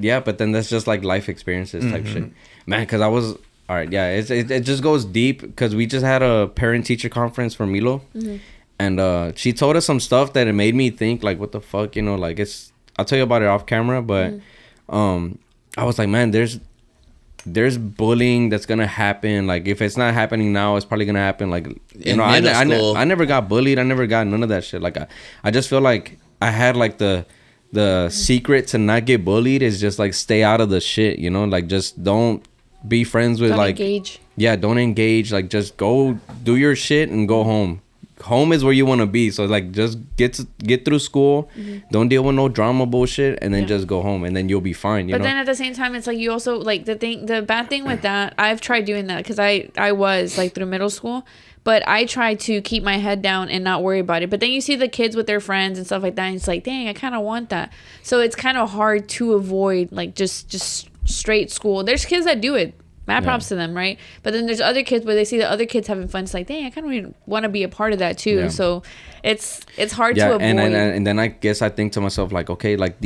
that's just like life experiences type shit, man. Because I was all right. Yeah, it just goes deep because we just had a parent teacher conference for Milo, and she told us some stuff that it made me think like, what the fuck, you know? Like I'll tell you about it off camera, but I was like, man, there's bullying that's gonna happen. Like if it's not happening now, it's probably gonna happen. Like you know, I never got bullied. I never got none of that shit. Like I just feel like I had like the secret to not get bullied is just like stay out of the shit, you know, like just don't be friends with, don't like engage. Yeah, don't engage. Like just go do your shit and go home. Home is where you want to be. So like just get through school, don't deal with no drama bullshit, and then just go home, and then you'll be fine. You know? Then at the same time, it's like you also like the bad thing with that. I've tried doing that because I was like through middle school. But I try to keep my head down and not worry about it. But then you see the kids with their friends and stuff like that, and it's like, dang, I kind of want that. So it's kind of hard to avoid like just straight school. There's kids that do it. Mad props to them, right? But then there's other kids where they see the other kids having fun. It's like, dang, I kind of want to be a part of that too. Yeah. So it's hard to avoid. And then I guess I think to myself like, okay, like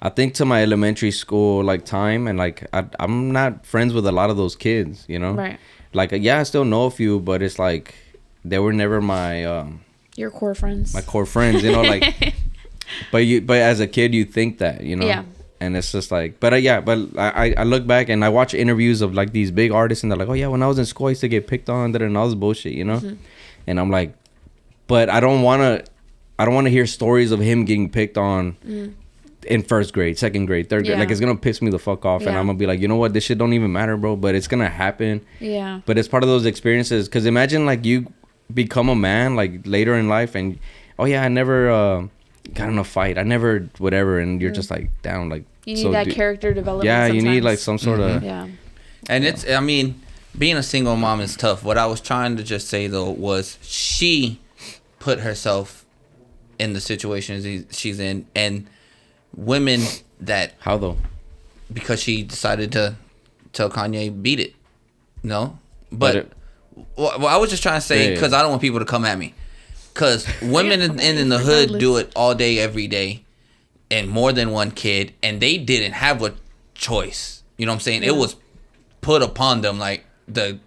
I think to my elementary school like time, and like I'm not friends with a lot of those kids, you know? Right. Like, yeah, I still know a few, but it's like they were never my your core friends. My core friends, you know, like. but as a kid, you think that, you know. Yeah. And it's just like, but I look back and I watch interviews of like these big artists, and they're like, oh yeah, when I was in school, I used to get picked on and all this bullshit, you know. And I'm like, but I don't want to hear stories of him getting picked on. In first grade, second grade, third grade. Like it's gonna piss me the fuck off, and I'm gonna be like, you know what, this shit don't even matter, bro, but it's gonna happen. Yeah, but it's part of those experiences. Because imagine like you become a man like later in life, and oh yeah, I never got in a fight, I never whatever, and you're just like down, like you need that character development. Yeah, sometimes. You need like some sort of and it's, I mean, being a single mom is tough. What I was trying to just say though was she put herself in the situation she's in, and women that... How though? Because she decided to tell Kanye beat it. No? But well, I was just trying to say, because I don't want people to come at me. Because women in the hood do it all day, every day, and more than one kid, and they didn't have a choice. You know what I'm saying? It was put upon them, like the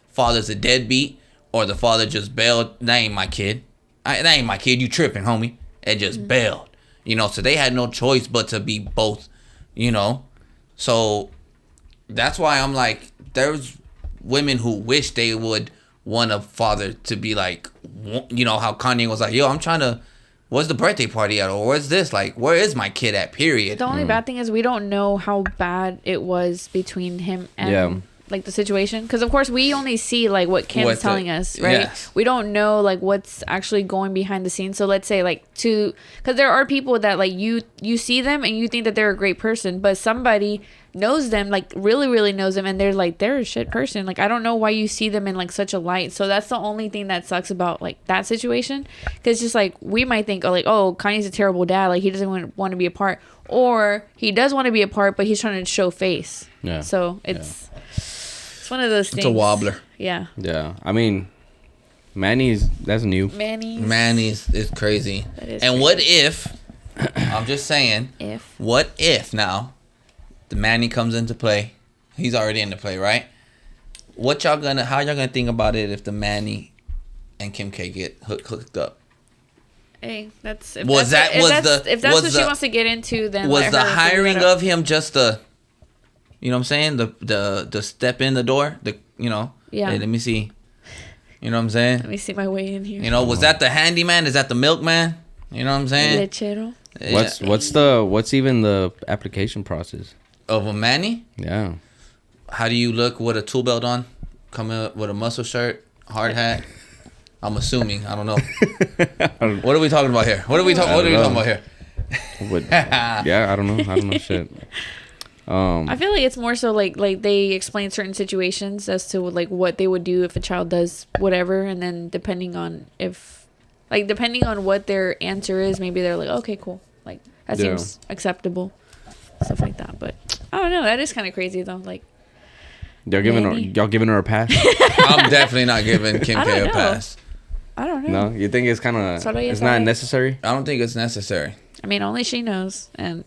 father's a deadbeat, or the father just bailed. That ain't my kid. That ain't my kid. You tripping, homie. And just bailed. You know, so they had no choice but to be both, you know. So that's why I'm like, there's women who wish they would want a father to be like, you know, how Kanye was like, yo, I'm trying to, where's the birthday party at? Or where's this? Like, where is my kid at, period? The only bad thing is we don't know how bad it was between him and like the situation, because of course we only see like what Kim's telling us, right? Yes. We don't know like what's actually going behind the scenes. So let's say like because there are people that like you see them and you think that they're a great person, but somebody knows them, like really knows them, and they're like, they're a shit person. Like I don't know why you see them in like such a light. So that's the only thing that sucks about like that situation, because just like we might think, oh, like, oh, Kanye's a terrible dad, like he doesn't want to be a part, or he does want to be a part, but he's trying to show face. Yeah. So it's one of those things. It's a wobbler. Yeah. Yeah. I mean, that's new. Manny's is crazy. That is and crazy. What if, I'm just saying, what if now the Manny comes into play? He's already into play, right? How y'all gonna think about it if the Manny and Kim K get hooked up? Hey, if that's what she wants to get into, then was the hiring of him just a, you know what I'm saying, the step in the door, yeah. Hey, let me see, you know what I'm saying? Let me see my way in here. You know, was that the handyman? Is that the milkman? You know what I'm saying? Lechero. What's even the application process of a Manny? Yeah. How do you look with a tool belt on? Come in with a muscle shirt, hard hat. I'm assuming. I don't know. What are we talking about here? What are we talking about here? Yeah, I don't know shit. I feel like it's more so like they explain certain situations as to like what they would do if a child does whatever, and then depending on what their answer is, maybe they're like, okay, cool, like that seems acceptable, stuff like that. But I don't know. That is kind of crazy though. Like, Y'all giving her a pass? I'm definitely not giving Kim I K don't a know. pass. I don't know. No, you think it's kind of Solo y it's not sabe. necessary? I don't think it's necessary. I mean, only she knows, and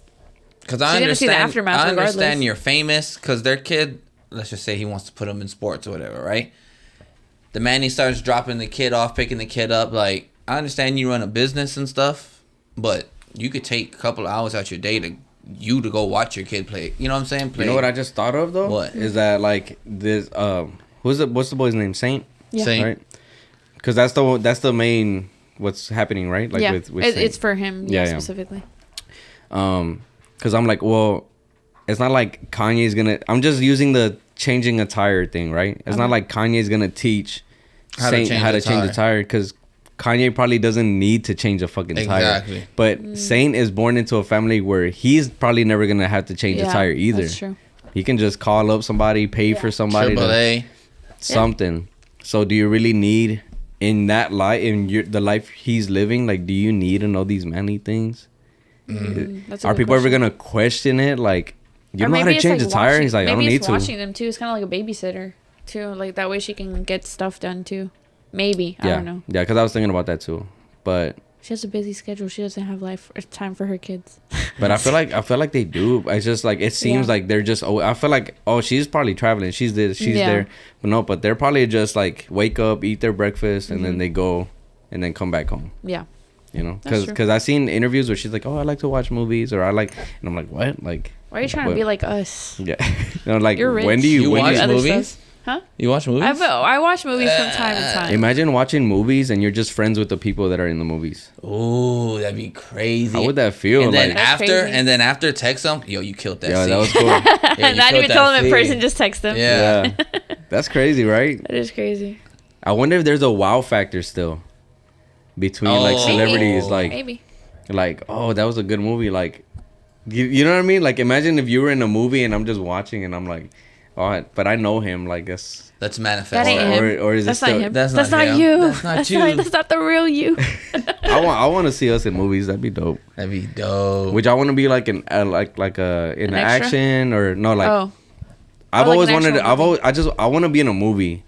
Because I She's gonna see the understand. aftermath I understand regardless. you're famous because their kid. Let's just say he wants to put him in sports or whatever, right? The man he starts dropping the kid off, picking the kid up. Like, I understand you run a business and stuff, but you could take a couple of hours out your day to go watch your kid play. You know what I'm saying? Play. You know what I just thought of though? What? Is that like this? What's the boy's name? Saint. Yeah. Saint. Right. Because that's the main what's happening, right? Like yeah, with Saint. it's for him. Yeah, Yeah, yeah. specifically. Because I'm like, well, it's not like Kanye's gonna. I'm just using the changing a tire thing, right? It's not like Kanye's gonna teach How to Saint change how a to change tire. a tire because Kanye probably doesn't need to change a fucking Exactly. tire. But Saint is born into a family where he's probably never gonna have to change a tire either. That's true. He can just call up somebody, pay for somebody, Triple to, A. something. So do you really need in that life the life he's living? Like, do you need to know these manly things? That's a Are good people ever question. gonna question it? Like, you Or know how maybe to it's, change like, a tire? watching- He's like, I don't maybe need it's to. watching them too. It's kind of like a babysitter too. Like that way she can get stuff done too. Maybe I Yeah, don't know. yeah, because I was thinking about that too. But She has a busy schedule. She doesn't have life or time for her kids. I feel like they do. It's just like it seems Yeah. like they're just. Oh, I feel like she's probably traveling. She's this. She's Yeah. there. But no, but they're probably just like wake up, eat their breakfast, and Mm-hmm. then they go, and then come back home. Yeah. You know, That's because true. I've seen interviews where she's like, oh, I like to watch movies, or I like, and I'm like, what? Like, Why are you trying what? to be like us? Yeah, no, like You're rich. when do you? You when do watch you Other movies? stuff. Huh? You watch movies? I watch movies from time to time. Imagine watching movies and you're just friends with the people that are in the movies. Ooh, that'd be crazy. How would that feel? And then Like, That's after text them, yo, you killed that yeah, scene. that was cool. Yeah, you Not killed even that tell them in scene. person, just text them. Yeah. Yeah, that's crazy, right? That is crazy. I wonder if there's a wow factor still between like Oh. celebrities, like Maybe. oh, that was a good movie. Like, you know what I mean? Like, imagine if you were in a movie and I'm just watching and I'm like, oh, but I know him. Like, that's Let's manifest. That ain't that. him. or is it That's not still? him. That's That's not not him. you. That's not you. That's not the real you. I want to see us in movies. That'd be dope. That'd be dope. Would y'all want to be like in in An extra? action or no? Like, Oh. I've Oh, like always an wanted. actual I want to be in a movie,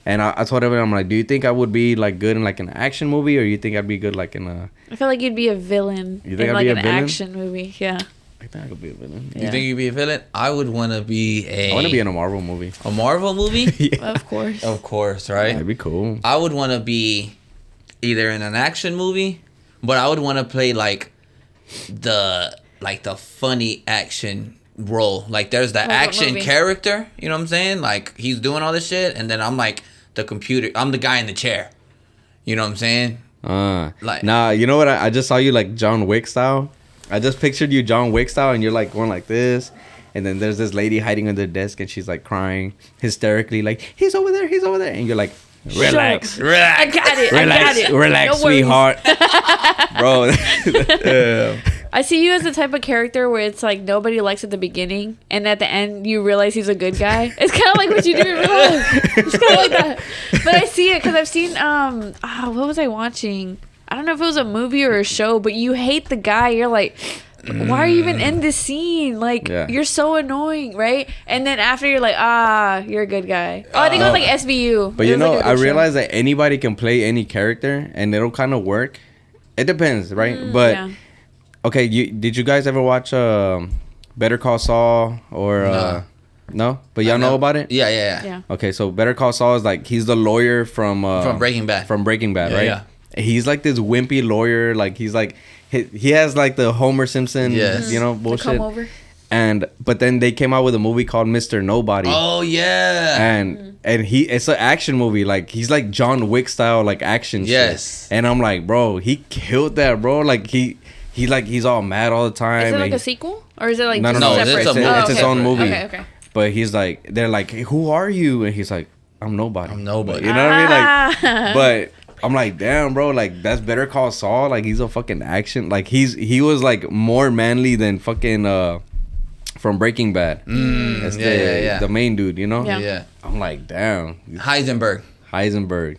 and I told everyone, I'm like, do you think I would be like good in like an action movie, or you think I'd be good like in a? I feel like you'd be a villain You think in I'd like be a an villain? action movie. Yeah. I think I could be a villain. You think you'd be a villain? I would want to be I want to be in a Marvel movie. a Marvel movie. Yeah, Of course. Of course, right? that'd be cool. I would want to be either in an action movie, but I would want to play like the funny action role. Like there's the Like what action movie? character, you know what I'm saying? Like he's doing all this shit, and then I'm like the computer. I'm the guy in the chair. You know what I'm saying? Like- Nah, you know what? I just saw you like John Wick style. I just pictured you John Wick style, and you're like going like this, and then there's this lady hiding under the desk, and she's like crying hysterically, like he's over there, and you're like, relax, I Relax. got it. I got relax, it. relax, No worries. sweetheart, bro. Yeah. I see you as the type of character where it's like nobody likes at the beginning, and at the end you realize he's a good guy. It's kind of like what you do in real life. It's kind of like that. But I see it because I've seen what was I watching? I don't know if it was a movie or a show, but you hate the guy. You're like, why are you even in this scene? Like, Yeah. you're so annoying, right? And then after you're like, you're a good guy. Oh, I think it was like SVU. But It you was, know, like, a I good show. realize that anybody can play any character, and it'll kind of work. It depends, right? But yeah. okay, did you guys ever watch Better Call Saul or no? But y'all know about it? Yeah. Yeah. Okay, so Better Call Saul is like he's the lawyer from Breaking Bad. From Breaking Bad, Yeah, right? yeah. He's like this wimpy lawyer, like he's like he has like the Homer Simpson, Yes. you know, The bullshit. come over. But then they came out with a movie called Mr. Nobody. Oh yeah. And it's an action movie, like he's like John Wick style, like action Yes. shit. And I'm like, bro, he killed that, bro. Like he's all mad all the time. Is it like and a sequel? Or is it like No, just no, it's separate? a movie. it's its own movie. Okay. But he's like, they're like, hey, who are you? And he's like, I'm nobody. I'm nobody. You know what I mean? Ah. Like, but I'm like, damn, bro. Like, that's Better Call Saul. Like, he's a fucking action. Like, he was like more manly than fucking from Breaking Bad. That's yeah. the main dude. You know? Yeah. Yeah. I'm like, damn, Heisenberg.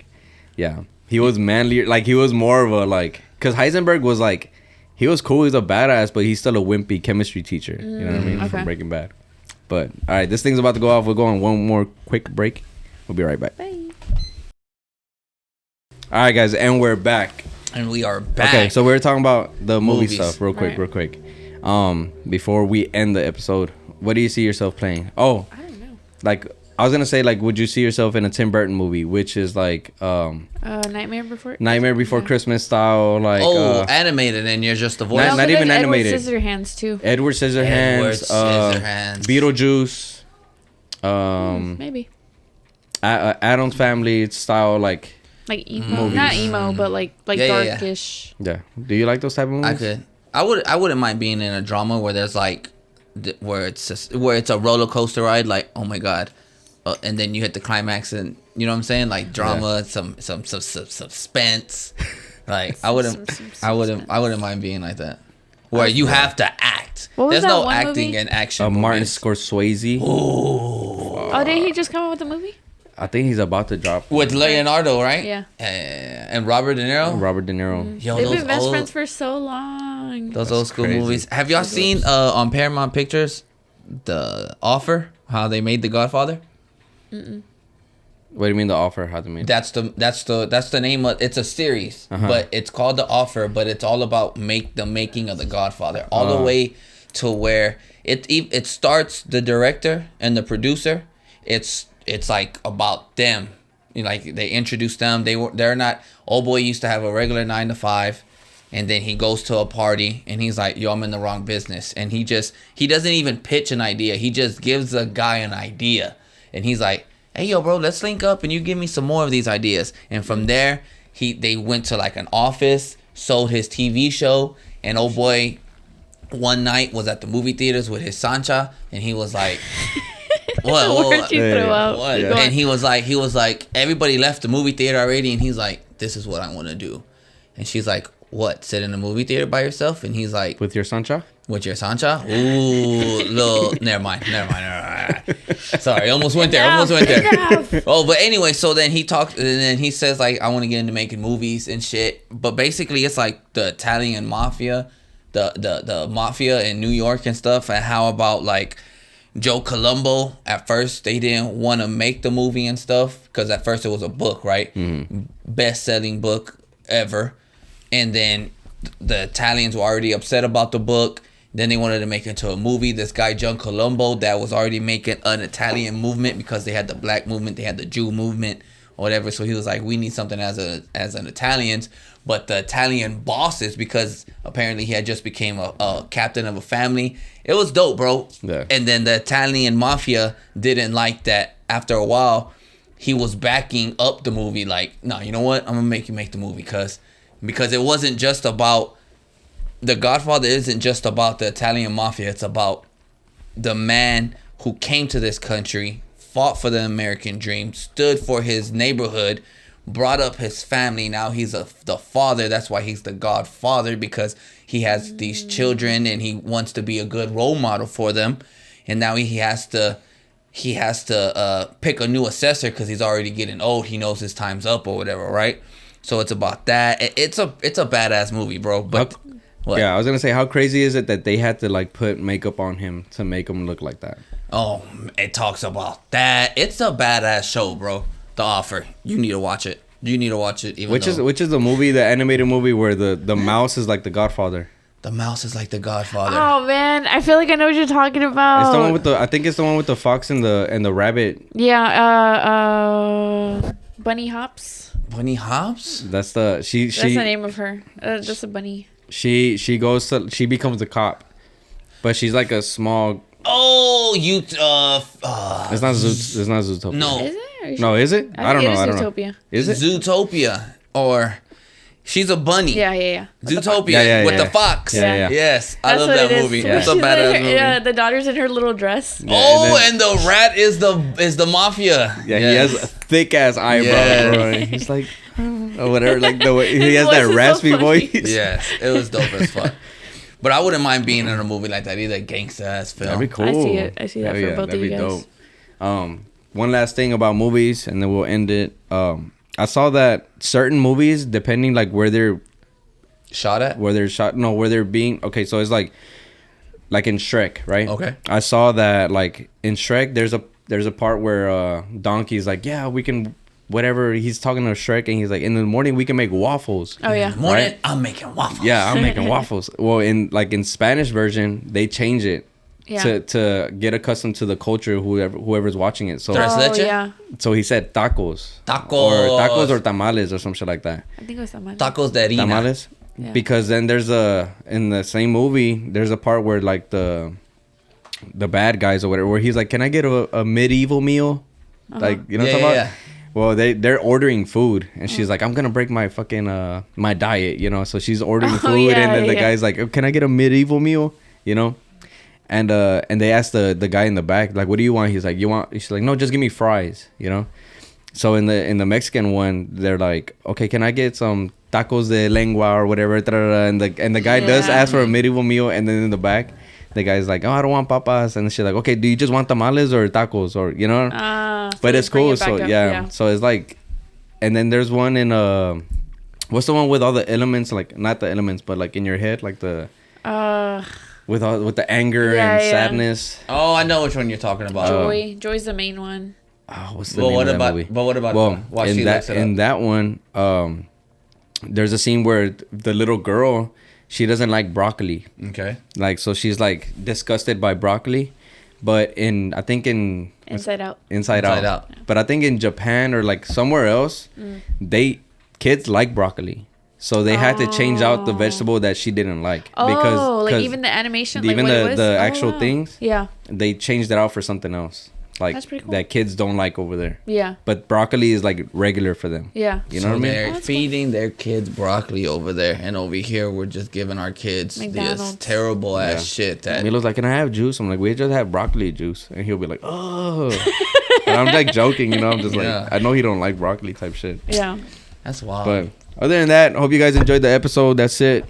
Yeah, he was manly. Like, he was more of a like, cause Heisenberg was like, he was cool. He's a badass, but he's still a wimpy chemistry teacher. You know what I mean? okay. From Breaking Bad. But all right, this thing's about to go off. We'll go on one more quick break. We'll be right back. Bye. All right, guys, and we're back. And we are back. Okay, so we were talking about the movie Movies. stuff real quick. Right. Before we end the episode, what do you see yourself playing? Oh, I don't know. like I was gonna say, like, would you see yourself in a Tim Burton movie, which is like Nightmare Before Nightmare Christmas style, like animated, and you're just the voice. Not because even animated. Edward Scissorhands too. Edward Scissorhands, Beetlejuice, Maybe. Addams Family style, like emo, movies. not emo, but like Yeah. darkish. Yeah. Do you like those type of movies? I could. I wouldn't mind being in a drama where there's like, where it's a roller coaster ride. Like, oh my god, and then you hit the climax, and you know what I'm saying? Like drama, some suspense. Like I wouldn't mind being like that, where you have to act. What was There's that no one acting movie? in action. Martin movies. Scorsese. Oh, did he just come out with a movie? I think he's about to drop With Leonardo, right? Yeah. And Robert De Niro. Robert De Niro. Yo, They've those been best old- friends for so long. Those That's old school crazy. movies. Have y'all seen on Paramount Pictures, The Offer? How they made The Godfather? What do you mean The Offer? How to make? That's the name of it's a series, Uh-huh. but it's called The Offer. But it's all about the making of The Godfather, all the way to where it starts. The director and the producer. It's like about them. You know, like they introduce them. They're not. Old boy used to have a regular 9 to 5. And then he goes to a party and he's like, yo, I'm in the wrong business. And he doesn't even pitch an idea. He just gives the guy an idea. And he's like, hey, yo, bro, let's link up and you give me some more of these ideas. And from there, they went to like an office, sold his TV show. And old boy one night was at the movie theaters with his Sancha. And he was like, what? Where'd you throw out? What? Yeah. And he was like, everybody left the movie theater already. And he's like, this is what I want to do. And she's like, what? Sit in a movie theater by yourself? And he's like, With your Sancha? with your Sancha? Ooh, little. Never mind. Sorry, almost went there. Oh, but anyway, so then he talked, and then he says like, I want to get into making movies and shit. But basically, it's like the Italian mafia, the mafia in New York and stuff. And how about like Joe Colombo? At first, they didn't want to make the movie and stuff because at first it was a book, right? Best-selling book ever. And then the Italians were already upset about the book. Then they wanted to make it into a movie. This guy, John Colombo, that was already making an Italian movement because they had the black movement, they had the Jew movement, or whatever. So he was like, we need something as an Italians. But the Italian bosses, because apparently he had just became a captain of a family. It was dope, bro. Yeah. And then the Italian mafia didn't like that. After a while, he was backing up the movie. Like, no, you know what? I'm going to make you make the movie because it wasn't just about The Godfather isn't just about the Italian mafia. It's about the man who came to this country, fought for the American dream, stood for his neighborhood, brought up his family. Now he's the father. That's why he's the Godfather, because he has these children and he wants to be a good role model for them. And now he has to pick a new assessor because he's already getting old. He knows his time's up or whatever, right? So it's about that. It's a badass movie, bro. But what? Yeah, I was gonna say, how crazy is it that they had to like put makeup on him to make him look like that? Oh, it talks about that. It's a badass show, bro. The Offer. You need to watch it. Which is the movie, the animated movie where the mouse is like the Godfather. The mouse is like the Godfather. Oh man, I feel like I know what you're talking about. It's the one with I think it's the one with the fox and the rabbit. Yeah, Bunny Hops. Bunny Hops? That's the That's the name of her. Just a bunny. She becomes a cop, but she's like a small. Oh, It's not Zootopia. No. Is it? Are you No, is it? I don't know. I don't know. Zootopia. Is it? Zootopia. Or she's a bunny. Yeah. Zootopia Yeah. with the fox. Yeah. Yes, I That's love what that it is. movie. Yeah. It's a She's badass like, movie. yeah, the daughter's in her little dress. Yeah, Oh, and and the rat is the mafia. Yeah, Yes. he has thick ass eyebrows, Yes. bro. And he's like, or whatever. Like the way he His has voice that is so raspy funny. voice. Yes, it was dope as fuck. But I wouldn't mind being in a movie like that either. Gangsta ass film. That'd be cool. I see it. I see that Hell for both that'd of you be guys. dope. One last thing about movies, and then we'll end it. I saw that certain movies, depending like where they're Shot at? where they're being. Okay, so it's like like in Shrek, right? Okay. I saw that like in Shrek, there's a part where Donkey's like, yeah, we can, whatever. He's talking to Shrek, and he's like, in the morning we can make waffles. Oh yeah. Morning, Right? I'm making waffles. Yeah, I'm making waffles. Well, in Spanish version, they change it Yeah. to get accustomed to the culture of whoever's watching it. So Tres Oh leche? yeah. so he said tacos. Tacos. Or tamales or some shit like that. I think it was that much. Tacos de harina. Tamales. Yeah. Because then there's in the same movie, there's a part where like the bad guys or whatever, where he's like, can I get a medieval meal? Like, you know what I'm talking about? Well, they're ordering food, and she's like, I'm gonna break my fucking my diet, you know. So she's ordering food, and then the guy's like, oh, can I get a medieval meal, you know? And they asked the guy in the back, like, what do you want? He's like, she's like, no, just give me fries, you know. So in the Mexican one, they're like, okay, can I get some tacos de lengua or whatever? And the guy does ask for a medieval meal, and then in the back, the guy's like, oh, I don't want papas, and she's like, okay, do you just want tamales or tacos, or you know? But it's cool. So so it's like, and then there's one in what's the one with all the elements, like not the elements, but like in your head, like the with the anger and sadness. Oh, I know which one you're talking about. Joy's the main one. Oh, what's the name of that movie? But what about in that one, there's a scene where the little girl, she doesn't like broccoli. Okay. Like, so she's like disgusted by broccoli, but I think in Inside Out. Inside Out. But I think in Japan or like somewhere else, kids like broccoli. So they had to change out the vegetable that she didn't like. Because like even the animation, even like the actual things. Yeah. They changed it out for something else. Like That's pretty cool. that kids don't like over there. Yeah. But broccoli is like regular for them. Yeah. You know what I mean? They're feeding their kids broccoli over there, and over here we're just giving our kids this terrible ass shit. That Milo's like, can I have juice? I'm like, we just have broccoli juice, and he'll be like, oh. And I'm like joking, you know. I'm just like, I know he don't like broccoli type shit. Yeah. That's wild. But other than that, hope you guys enjoyed the episode. That's it.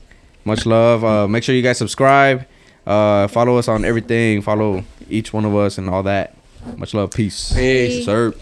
Much love. Make sure you guys subscribe. Follow us on everything. Follow each one of us and all that. Much love. Peace. Peace. Sir.